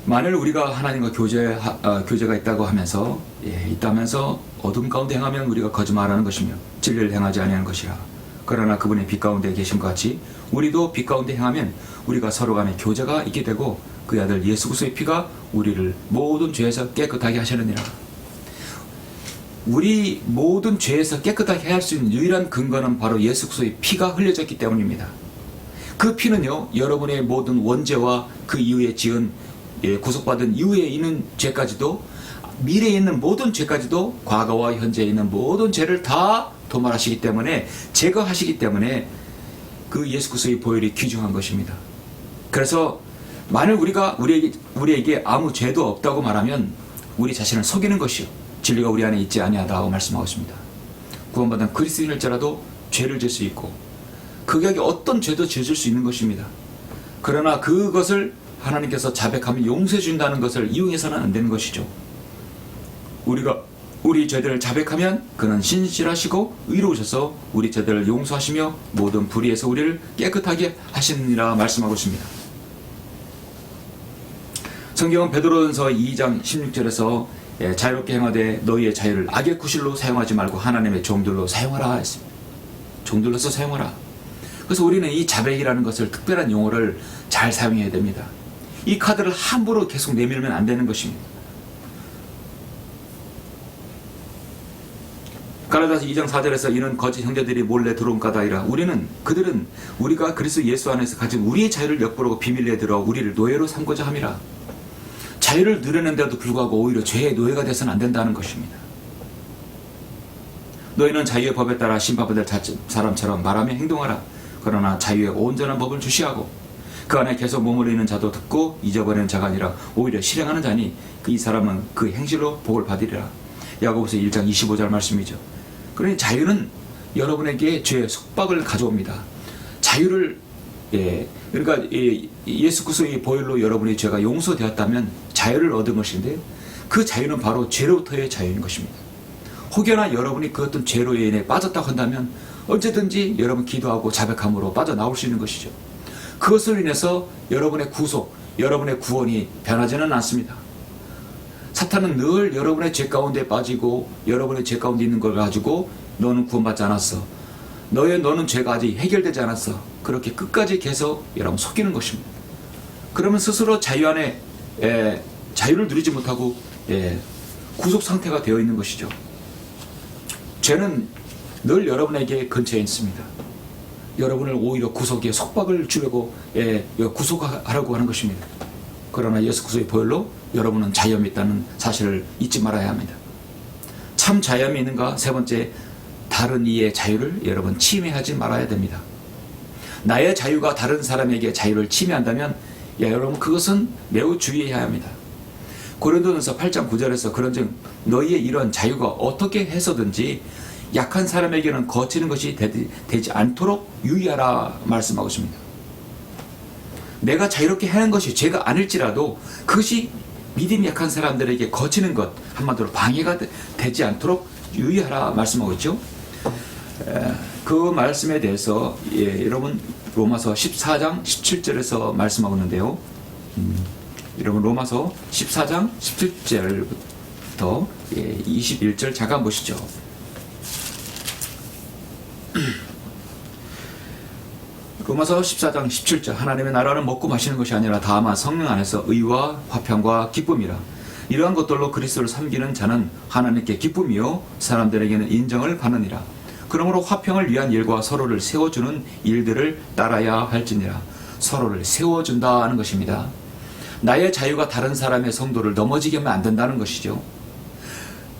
만일 우리가 하나님과 교제가 있다고 하면서 있다면서 어둠 가운데 행하면 우리가 거짓말하는 것이며 진리를 행하지 아니하는 것이라. 그러나 그분의 빛 가운데 계신 것 같이 우리도 빛 가운데 행하면 우리가 서로 간에 교제가 있게 되고 그 아들 예수 그리스도의 피가 우리를 모든 죄에서 깨끗하게 하시느니라. 우리 모든 죄에서 깨끗하게 할 수 있는 유일한 근거는 바로 예수 그리스도의 피가 흘려졌기 때문입니다. 그 피는요, 여러분의 모든 원죄와 그 이후에 지은 구속받은 이후에 있는 죄까지도 미래에 있는 모든 죄까지도 과거와 현재에 있는 모든 죄를 다 도말하시기 때문에 제거하시기 때문에 그 예수 그리스도의 보혈이 귀중한 것입니다. 그래서 만일 우리에게 아무 죄도 없다고 말하면 우리 자신을 속이는 것이요 진리가 우리 안에 있지 아니하다고 말씀하고 있습니다. 구원받은 그리스도인일지라도 죄를 질 수 있고 극약의 어떤 죄도 지을 수 있는 것입니다. 그러나 그것을 하나님께서 자백하면 용서해 준다는 것을 이용해서는 안 되는 것이죠. 우리가 우리 죄들을 자백하면 그는 신실하시고 의로우셔서 우리 죄들을 용서하시며 모든 불의에서 우리를 깨끗하게 하시느니라 말씀하고 있습니다. 성경은 베드로전서 2장 16절에서 자유롭게 행하되 너희의 자유를 악의 구실로 사용하지 말고 하나님의 종들로 사용하라 했습니다. 종들로서 사용하라. 그래서 우리는 이 자백이라는 것을 특별한 용어를 잘 사용해야 됩니다. 이 카드를 함부로 계속 내밀면 안 되는 것입니다. 갈라디아서 2장 4절에서 이는 거짓 형제들이 몰래 들어온 까닭이라 그들은 우리가 그리스도 예수 안에서 가진 우리의 자유를 엿보려고 비밀리에 들어 우리를 노예로 삼고자 함이라. 자유를 누리는데도 불구하고 오히려 죄의 노예가 돼서는 안 된다는 것입니다. 너희는 자유의 법에 따라 심판받을 사람처럼 말하며 행동하라. 그러나 자유의 온전한 법을 주시하고 그 안에 계속 머무르는 자도 듣고 잊어버리는 자가 아니라 오히려 실행하는 자니 이 사람은 그 행실로 복을 받으리라. 야고보서 1장 25절 말씀이죠. 그러니 자유는 여러분에게 죄의 속박을 가져옵니다. 자유를 그러니까 예수 그리스도의 보혈로 여러분의 죄가 용서되었다면 자유를 얻은 것인데 그 자유는 바로 죄로부터의 자유인 것입니다. 혹여나 여러분이 그 어떤 죄로 인해 빠졌다고 한다면 언제든지 여러분 기도하고 자백함으로 빠져나올 수 있는 것이죠. 그것으로 인해서 여러분의 구속, 여러분의 구원이 변하지는 않습니다. 사탄은 늘 여러분의 죄 가운데 빠지고 여러분의 죄 가운데 있는 걸 가지고 너는 구원받지 않았어. 너는 죄가 아직 해결되지 않았어. 그렇게 끝까지 계속 여러분 속이는 것입니다. 그러면 스스로 자유 안에 자유를 누리지 못하고 구속 상태가 되어 있는 것이죠. 죄는 늘 여러분에게 근처에 있습니다. 여러분을 오히려 구속에 속박을 주려고 구속하라고 하는 것입니다. 그러나 예수 그리스도의 보혈로 여러분은 자유함이 있다는 사실을 잊지 말아야 합니다. 참 자유함이 있는가? 세 번째, 다른 이의 자유를 여러분 침해하지 말아야 됩니다. 나의 자유가 다른 사람에게 자유를 침해한다면 여러분 그것은 매우 주의해야 합니다. 고린도전서 8장 9절에서 그런즉 너희의 이런 자유가 어떻게 해서든지 약한 사람에게는 거치는 것이 되지 않도록 유의하라 말씀하고 있습니다. 내가 자유롭게 하는 것이 죄가 아닐지라도 그것이 믿음이 약한 사람들에게 거치는 것, 한마디로 방해가 되지 않도록 유의하라 말씀하고 있죠. 그 말씀에 대해서 여러분 로마서 14장 17절에서 말씀하고 있는데요. 여러분 로마서 14장 17절부터 21절 잠깐 보시죠. 로마서 14장 17절 하나님의 나라는 먹고 마시는 것이 아니라 다만 성령 안에서 의와 화평과 기쁨이라. 이러한 것들로 그리스도를 섬기는 자는 하나님께 기쁨이요 사람들에게는 인정을 받느니라. 그러므로 화평을 위한 일과 서로를 세워주는 일들을 따라야 할지니라. 서로를 세워준다는 것입니다. 나의 자유가 다른 사람의 성도를 넘어지게 하면 안 된다는 것이죠.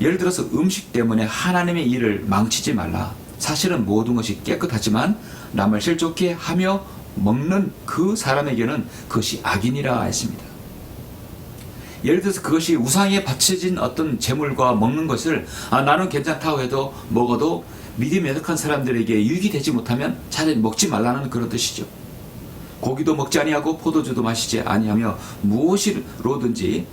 예를 들어서 음식 때문에 하나님의 일을 망치지 말라. 사실은 모든 것이 깨끗하지만 남을 실족해 하며 먹는 그 사람에게는 그것이 악이니라 했습니다. 예를 들어서 그것이 우상에 바쳐진 어떤 재물과 먹는 것을 나는 괜찮다고 해도 먹어도 믿음이 연약한 사람들에게 유익이 되지 못하면 차라리 먹지 말라는 그런 뜻이죠. 고기도 먹지 아니하고 포도주도 마시지 아니하며 무엇으로든지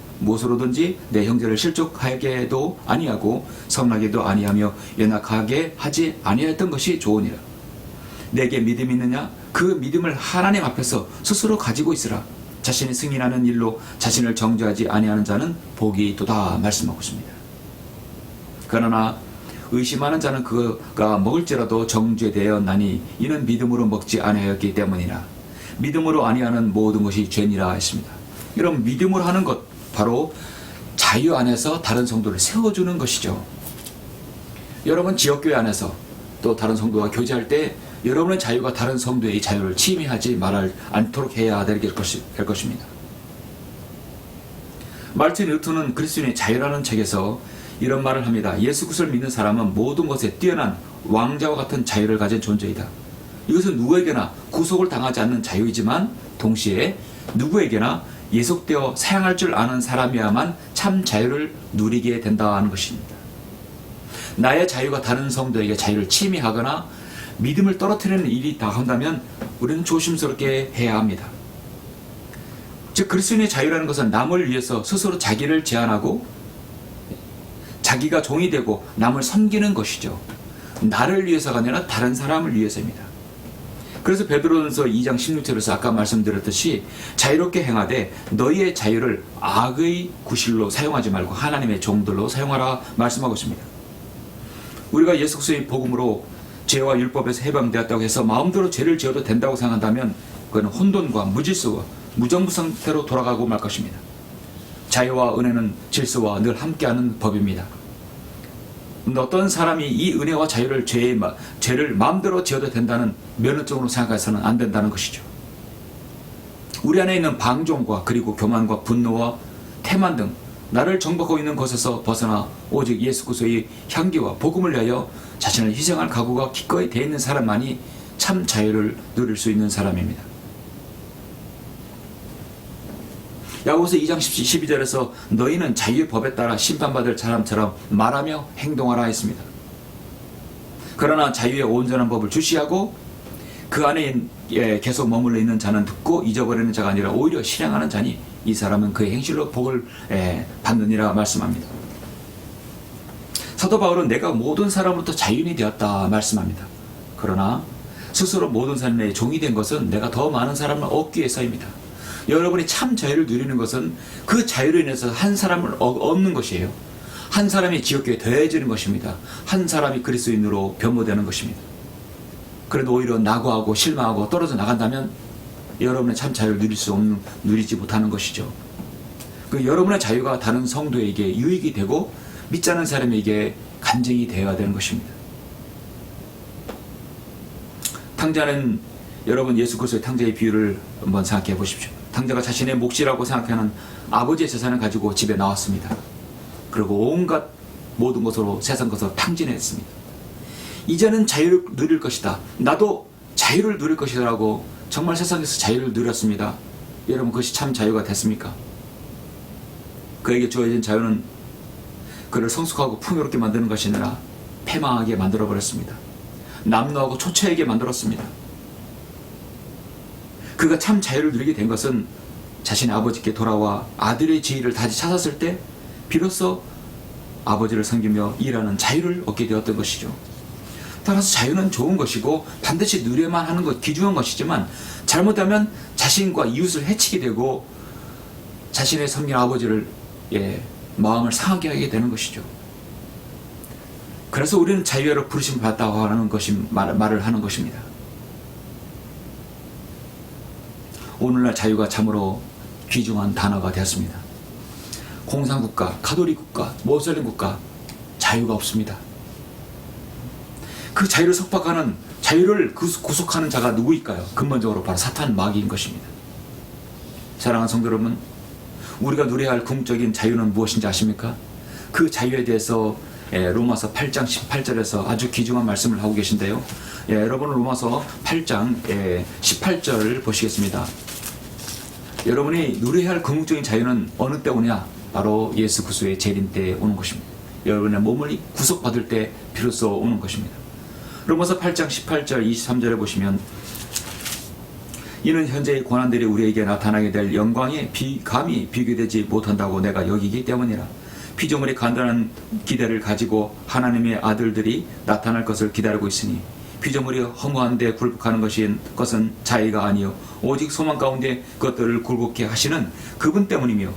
내 형제를 실족하게도 아니하고 성나게도 아니하며 연약하게 하지 아니하였던 것이 좋으니라. 내게 믿음이 있느냐? 그 믿음을 하나님 앞에서 스스로 가지고 있으라. 자신이 승인하는 일로 자신을 정죄하지 아니하는 자는 복이 있도다 말씀하고 있습니다. 그러나 의심하는 자는 그가 먹을지라도 정죄되었나니 이는 믿음으로 먹지 아니하였기 때문이라. 믿음으로 아니하는 모든 것이 죄니라 했습니다. 여러분 믿음으로 하는 것 바로 자유 안에서 다른 성도를 세워주는 것이죠. 여러분 지역교회 안에서 또 다른 성도와 교제할 때 여러분의 자유가 다른 성도의 자유를 침해하지 않도록 해야 될 것입니다. 말틴 루터는 그리스도인의 자유라는 책에서 이런 말을 합니다. 예수 그리스도를 믿는 사람은 모든 것에 뛰어난 왕자와 같은 자유를 가진 존재이다. 이것은 누구에게나 구속을 당하지 않는 자유이지만 동시에 누구에게나 예속되어 사용할 줄 아는 사람이야만 참 자유를 누리게 된다는 것입니다. 나의 자유가 다른 성도에게 자유를 침해하거나 믿음을 떨어뜨리는 일이 있다 한다면 우리는 조심스럽게 해야 합니다. 즉 그리스도인의 자유라는 것은 남을 위해서 스스로 자기를 제한하고 자기가 종이 되고 남을 섬기는 것이죠. 나를 위해서가 아니라 다른 사람을 위해서입니다. 그래서 베드로전서 2장 16절에서 아까 말씀드렸듯이 자유롭게 행하되 너희의 자유를 악의 구실로 사용하지 말고 하나님의 종들로 사용하라 말씀하고 있습니다. 우리가 예수 그리스도의 복음으로 죄와 율법에서 해방되었다고 해서 마음대로 죄를 지어도 된다고 생각한다면 그건 혼돈과 무질서와 무정부 상태로 돌아가고 말 것입니다. 자유와 은혜는 질서와 늘 함께하는 법입니다. 어떤 사람이 이 은혜와 자유를 죄를 마음대로 지어도 된다는 면허적으로 생각해서는 안 된다는 것이죠. 우리 안에 있는 방종과 그리고 교만과 분노와 태만 등 나를 정복하고 있는 것에서 벗어나 오직 예수 그리스도의 향기와 복음을 위하여 자신을 희생할 각오가 기꺼이 되어 있는 사람만이 참 자유를 누릴 수 있는 사람입니다. 야고보서 2장 12절에서 너희는 자유의 법에 따라 심판받을 사람처럼 말하며 행동하라 했습니다. 그러나 자유의 온전한 법을 주시하고 그 안에 계속 머물러 있는 자는 듣고 잊어버리는 자가 아니라 오히려 실행하는 자니 이 사람은 그의 행실로 복을 받느니라 말씀합니다. 사도 바울은 내가 모든 사람으로부터 자유인이 되었다 말씀합니다. 그러나 스스로 모든 사람의 종이 된 것은 내가 더 많은 사람을 얻기 위해서입니다. 여러분이 참 자유를 누리는 것은 그 자유로 인해서 한 사람을 얻는 것이에요. 한 사람이 지옥교에 더해지는 것입니다. 한 사람이 그리스도인으로 변모되는 것입니다. 그래도 오히려 낙오하고 실망하고 떨어져 나간다면 여러분의 참 자유를 누리지 못하는 것이죠. 그 여러분의 자유가 다른 성도에게 유익이 되고 믿지 않는 사람에게 간증이 되어야 되는 것입니다. 탕자는 여러분 예수 그리스도의 탕자의 비유를 한번 생각해 보십시오. 탕자가 자신의 몫이라고 생각하는 아버지의 재산을 가지고 집에 나왔습니다. 그리고 온갖 모든 것으로 세상 것으로 탕진했습니다. 이제는 자유를 누릴 것이다. 나도 자유를 누릴 것이라고 정말 세상에서 자유를 누렸습니다. 여러분 그것이 참 자유가 됐습니까? 그에게 주어진 자유는 그를 성숙하고 풍요롭게 만드는 것이 아니라 패망하게 만들어버렸습니다. 남노하고 초췌하게 만들었습니다. 그가 참 자유를 누리게 된 것은 자신의 아버지께 돌아와 아들의 지위를 다시 찾았을 때 비로소 아버지를 섬기며 일하는 자유를 얻게 되었던 것이죠. 따라서 자유는 좋은 것이고 반드시 누려야만 하는 것, 귀중한 것이지만 잘못하면 자신과 이웃을 해치게 되고 자신의 섬긴 아버지를 마음을 상하게 하게 되는 것이죠. 그래서 우리는 자유로 부르심 받았다고 하는 것이 말을 하는 것입니다. 오늘날 자유가 참으로 귀중한 단어가 되었습니다. 공산국가, 가톨릭 국가, 모슬림 국가 자유가 없습니다. 그 자유를 석박하는 자유를 구속하는 자가 누구일까요? 근본적으로 바로 사탄 마귀인 것입니다. 사랑하는 성도 여러분, 우리가 누려야 할 궁극적인 자유는 무엇인지 아십니까? 그 자유에 대해서 로마서 8장 18절에서 아주 귀중한 말씀을 하고 계신데요. 여러분은 로마서 8장 18절 보시겠습니다. 여러분이 누려야 할 궁극적인 자유는 어느 때 오냐? 바로 예수 그리스도의 재림 때 오는 것입니다. 여러분의 몸을 구속받을 때 비로소 오는 것입니다. 로마서 8장 18절 23절에 보시면 이는 현재의 고난들이 우리에게 나타나게 될 영광에 감히 비교되지 못한다고 내가 여기기 때문이라. 피조물이 간단한 기대를 가지고 하나님의 아들들이 나타날 것을 기다리고 있으니 피조물이 허무한데 굴복하는 것은 자의가 아니요 오직 소망 가운데 그것들을 굴복해 하시는 그분 때문이며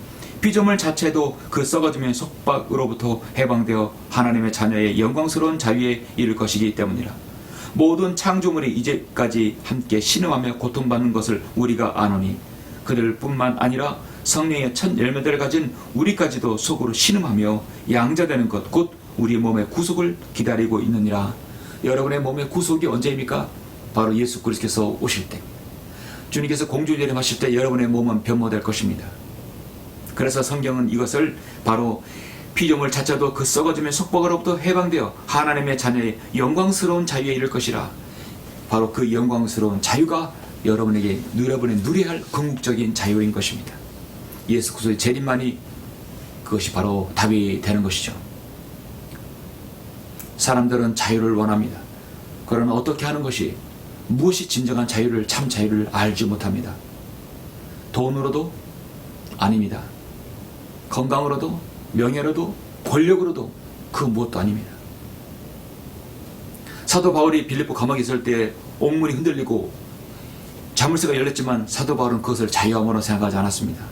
피조물 자체도 그 썩어짐의 속박으로부터 해방되어 하나님의 자녀의 영광스러운 자유에 이를 것이기 때문이라. 모든 창조물이 이제까지 함께 신음하며 고통받는 것을 우리가 아노니 그들뿐만 아니라 성령의 첫 열매들을 가진 우리까지도 속으로 신음하며 양자되는 것 곧 우리 몸의 구속을 기다리고 있느니라. 여러분의 몸의 구속이 언제입니까? 바로 예수 그리스도께서 오실 때, 주님께서 공주재림하실 때 여러분의 몸은 변모될 것입니다. 그래서 성경은 이것을 바로 피조물 자체도 그 썩어짐의 속박으로부터 해방되어 하나님의 자녀의 영광스러운 자유에 이를 것이라. 바로 그 영광스러운 자유가 여러분에게 누려야 할 궁극적인 자유인 것입니다. 예수 그리스도의 재림만이 그것이 바로 답이 되는 것이죠. 사람들은 자유를 원합니다. 그러나 어떻게 하는 것이, 무엇이 진정한 자유를, 참 자유를 알지 못합니다. 돈으로도 아닙니다. 건강으로도, 명예로도, 권력으로도 그 무엇도 아닙니다. 사도 바울이 빌립보 감옥에 있을 때 옥문이 흔들리고 자물쇠가 열렸지만 사도 바울은 그것을 자유함으로 생각하지 않았습니다.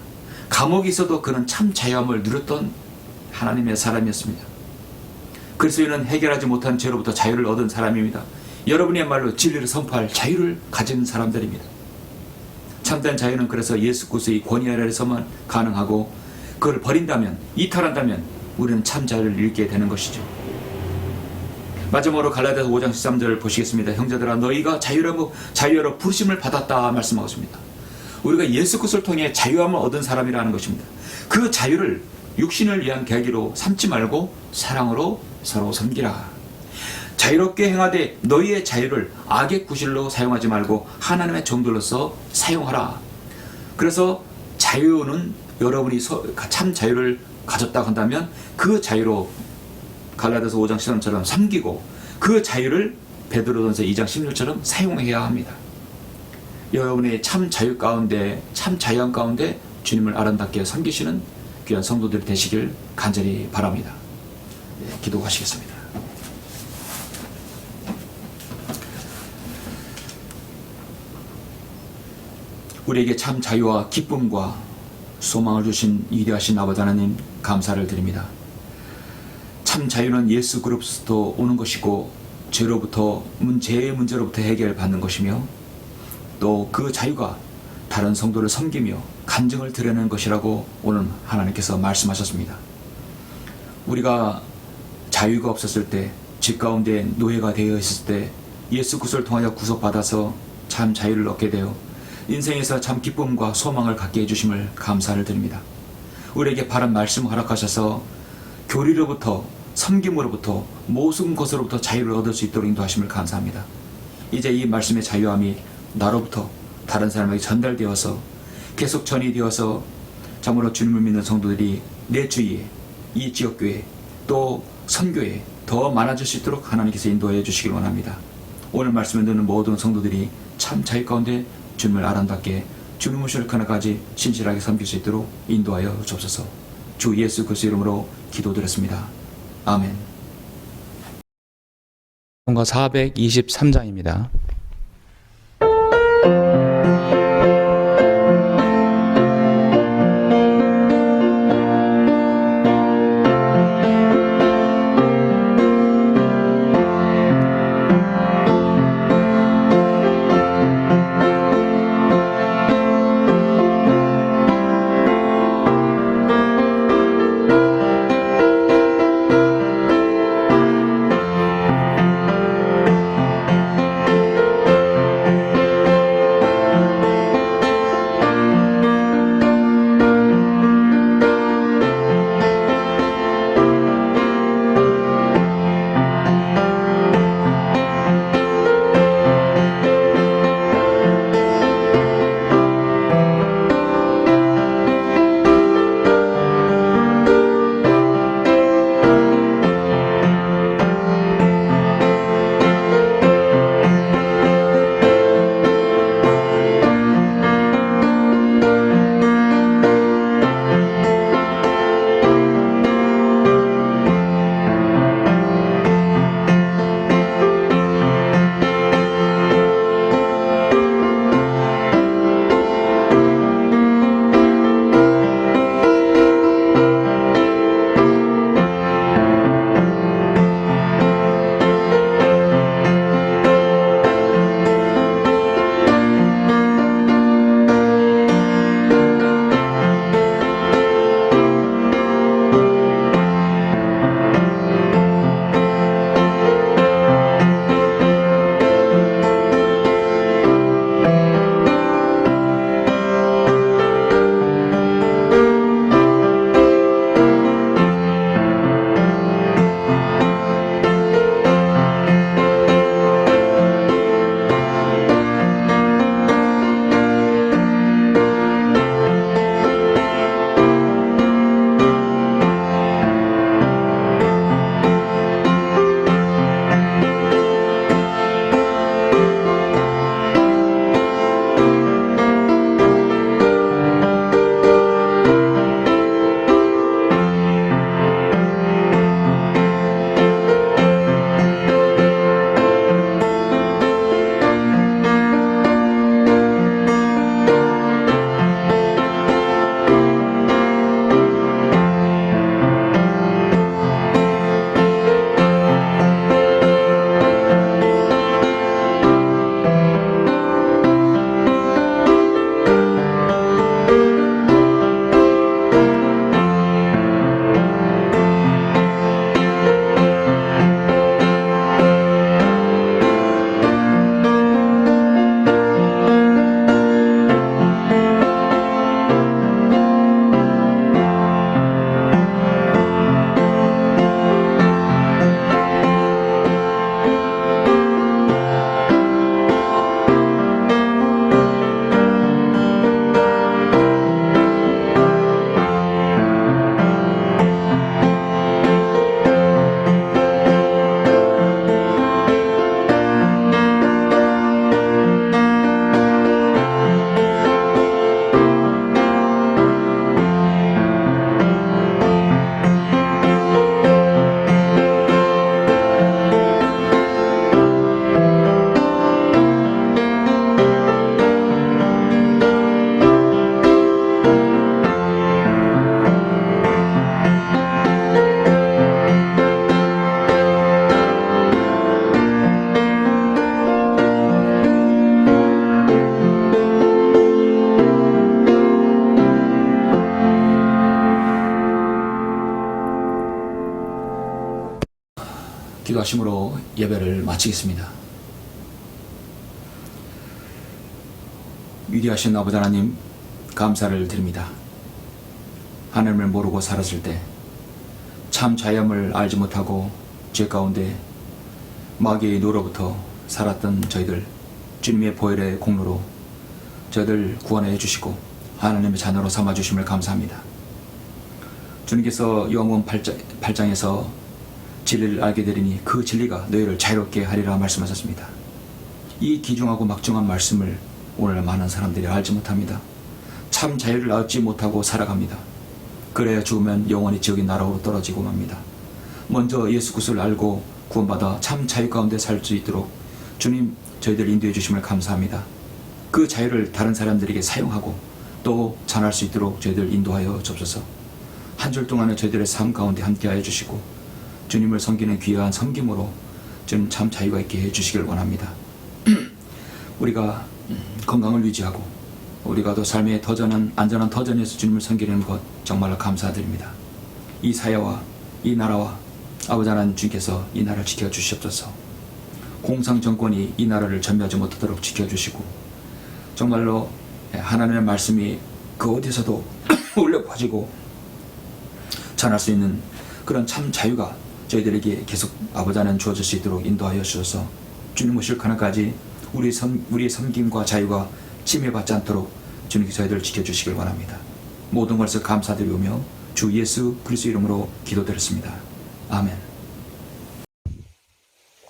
감옥에 있어도 그는 참 자유함을 누렸던 하나님의 사람이었습니다. 그리스도인은 해결하지 못한 죄로부터 자유를 얻은 사람입니다. 여러분이야말로 진리를 선포할 자유를 가진 사람들입니다. 참된 자유는 그래서 예수 그리스도의 권위 아래에서만 가능하고, 그걸 버린다면, 이탈한다면 우리는 참 자유를 잃게 되는 것이죠. 마지막으로 갈라디아서 5장 13절을 보시겠습니다. 형제들아, 너희가 자유로 부르심을 받았다 말씀하고 있습니다. 우리가 예수 그리스도를 통해 자유함을 얻은 사람이라는 것입니다. 그 자유를 육신을 위한 계기로 삼지 말고 사랑으로 서로 섬기라. 자유롭게 행하되 너희의 자유를 악의 구실로 사용하지 말고 하나님의 종들로서 사용하라. 그래서 자유는 여러분이 참 자유를 가졌다 한다면 그 자유로 갈라디아서 5장 13절처럼 섬기고, 그 자유를 베드로전서 2장 16절처럼 사용해야 합니다. 여러분의 참 자유 가운데, 참 자유함 가운데 주님을 아름답게 섬기시는 귀한 성도들이 되시길 간절히 바랍니다. 네, 기도하시겠습니다. 우리에게 참 자유와 기쁨과 소망을 주신 위대하신 아버지 하나님, 감사를 드립니다. 참 자유는 예수 그리스도로부터 오는 것이고, 죄로부터 죄의 문제로부터 해결받는 것이며, 또 그 자유가 다른 성도를 섬기며 간증을 드러내는 것이라고 오늘 하나님께서 말씀하셨습니다. 우리가 자유가 없었을 때, 집 가운데 노예가 되어 있을 때 예수 그리스도를 통하여 구속받아서 참 자유를 얻게 되어 인생에서 참 기쁨과 소망을 갖게 해주심을 감사를 드립니다. 우리에게 바른 말씀 허락하셔서 교리로부터, 섬김으로부터, 모든 것으로부터 자유를 얻을 수 있도록 인도하심을 감사합니다. 이제 이 말씀의 자유함이 나로부터 다른 사람에게 전달되어서 계속 전이되어서 참으로 주님을 믿는 성도들이 내 주위에, 이 지역교회, 또 선교에 더 많아질 수 있도록 하나님께서 인도해 주시길 원합니다. 오늘 말씀에 듣는 모든 성도들이 참 자유 가운데 주님을 아름답게, 주님을 실컷하까지 신실하게 섬길 수 있도록 인도하여 주옵소서. 주 예수 그리스도 이름으로 기도드렸습니다. 아멘. 자송가 423장입니다. 기도하심으로 예배를 마치겠습니다. 위대하신 아버지 하나님, 감사를 드립니다. 하나님을 모르고 살았을 때 참 자유함을 알지 못하고 죄 가운데 마귀의 노로부터 살았던 저희들, 주님의 보혈의 공로로 저희들 구원해 주시고 하나님의 자녀로 삼아 주심을 감사합니다. 주님께서 요한복음 8장에서 진리를 알게 되리니 그 진리가 너희를 자유롭게 하리라 말씀하셨습니다. 이 기중하고 막중한 말씀을 오늘 많은 사람들이 알지 못합니다. 참 자유를 얻지 못하고 살아갑니다. 그래야 죽으면 영원히 지옥의 나라로 떨어지고 맙니다. 먼저 예수 그리스도를 알고 구원받아 참 자유 가운데 살 수 있도록 주님 저희들 인도해 주심을 감사합니다. 그 자유를 다른 사람들에게 사용하고 또 전할 수 있도록 저희들 인도하여 주옵소서. 한 줄 동안에 저희들의 삶 가운데 함께하여 주시고 주님을 섬기는 귀한 섬김으로 주님 참 자유가 있게 해주시길 원합니다. 우리가 건강을 유지하고 우리가 또 삶의 안전한 터전에서 주님을 섬기는 것 정말로 감사드립니다. 이 사회와 이 나라와 아버지 하나님 주께서 이 나라를 지켜주시옵소서. 공상 정권이 이 나라를 전멸하지 못하도록 지켜주시고 정말로 하나님의 말씀이 그 어디서도 울려 퍼지고 전할 수 있는 그런 참 자유가 저희들에게 계속 아버지 하나님 주어질 수 있도록 인도하여 주셔서 주님 오실 그날까지 우리의 섬김과 자유가 침해받지 않도록 주님께서 저희들을 지켜주시길 원합니다. 모든 것을 감사드리며 주 예수 그리스도 이름으로 기도드렸습니다. 아멘.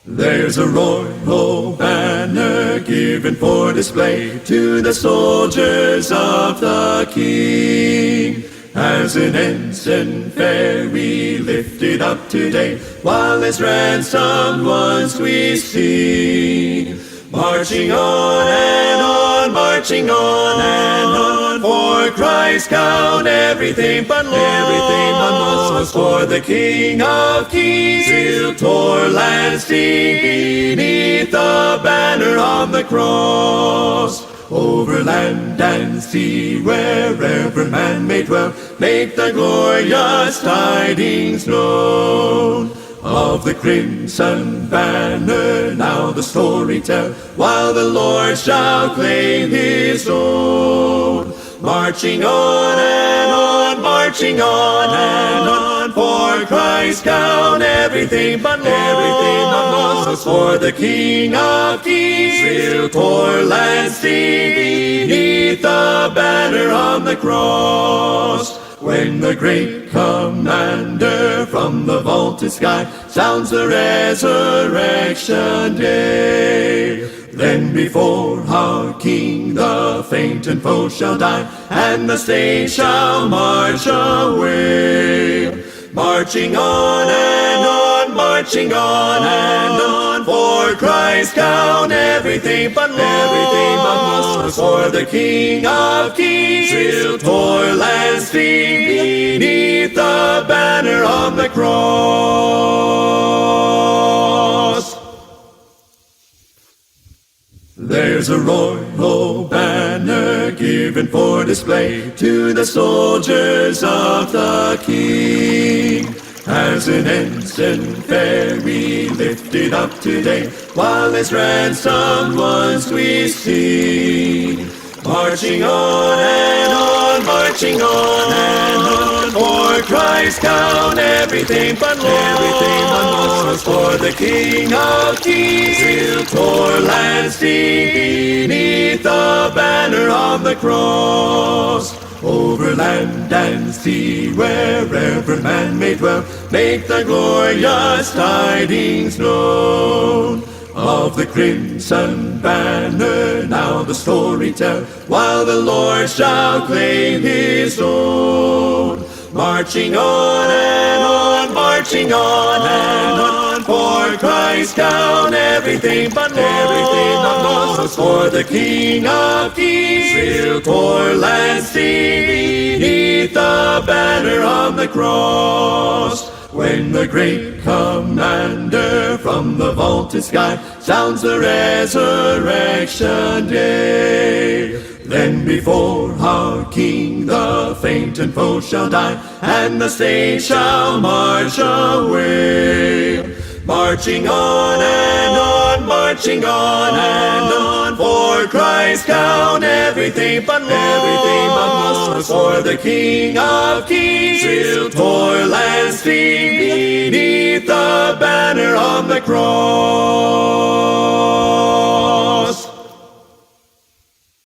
There's a royal banner given for display to the soldiers of the King. As an ensign fair we lift it up today, while as ransomed ones we sing. Marching on and on, marching on and on, for Christ count everything but loss, for the King of Kings, till toil and sting beneath the banner of the cross. Over land and sea, wherever man may dwell, make the glorious tidings known. Of the crimson banner now the story tell, while the Lord shall claim his own. Marching on and on, marching on and on, for Christ count everything but loss, for the King of Kings will toil and sting beneath the banner on the cross. When the great commander from the vaulted sky sounds the resurrection day, then before our King the fainting foe shall die, and the saints shall march away. Marching on and on, marching on and on, for Christ count everything but loss, for the King of Kings will toil and sting beneath the banner on the cross. There's a royal banner given for display to the soldiers of the King. As an ensign fair we lift it up today, while as ransomed ones we sing. Marching on and on, marching on and on, for Christ count everything but loss, for the King of Kings will toil and sting beneath the banner of the cross. Over land and sea, wherever man may dwell, make the glorious tidings known. Of the crimson banner now the story tell, while the Lord shall claim his own. Marching on and on, marching on and on, for Christ count everything but loss, for the King of Kings will toil and sting beneath the banner on the cross. When the great commander from the vaulted sky sounds the resurrection day, then before our King the fainting foe shall die, and the saints shall march away. marching on and on, marching on and on. For Christ count everything but loss, for the King of Kings will toil and stream beneath the banner of the cross.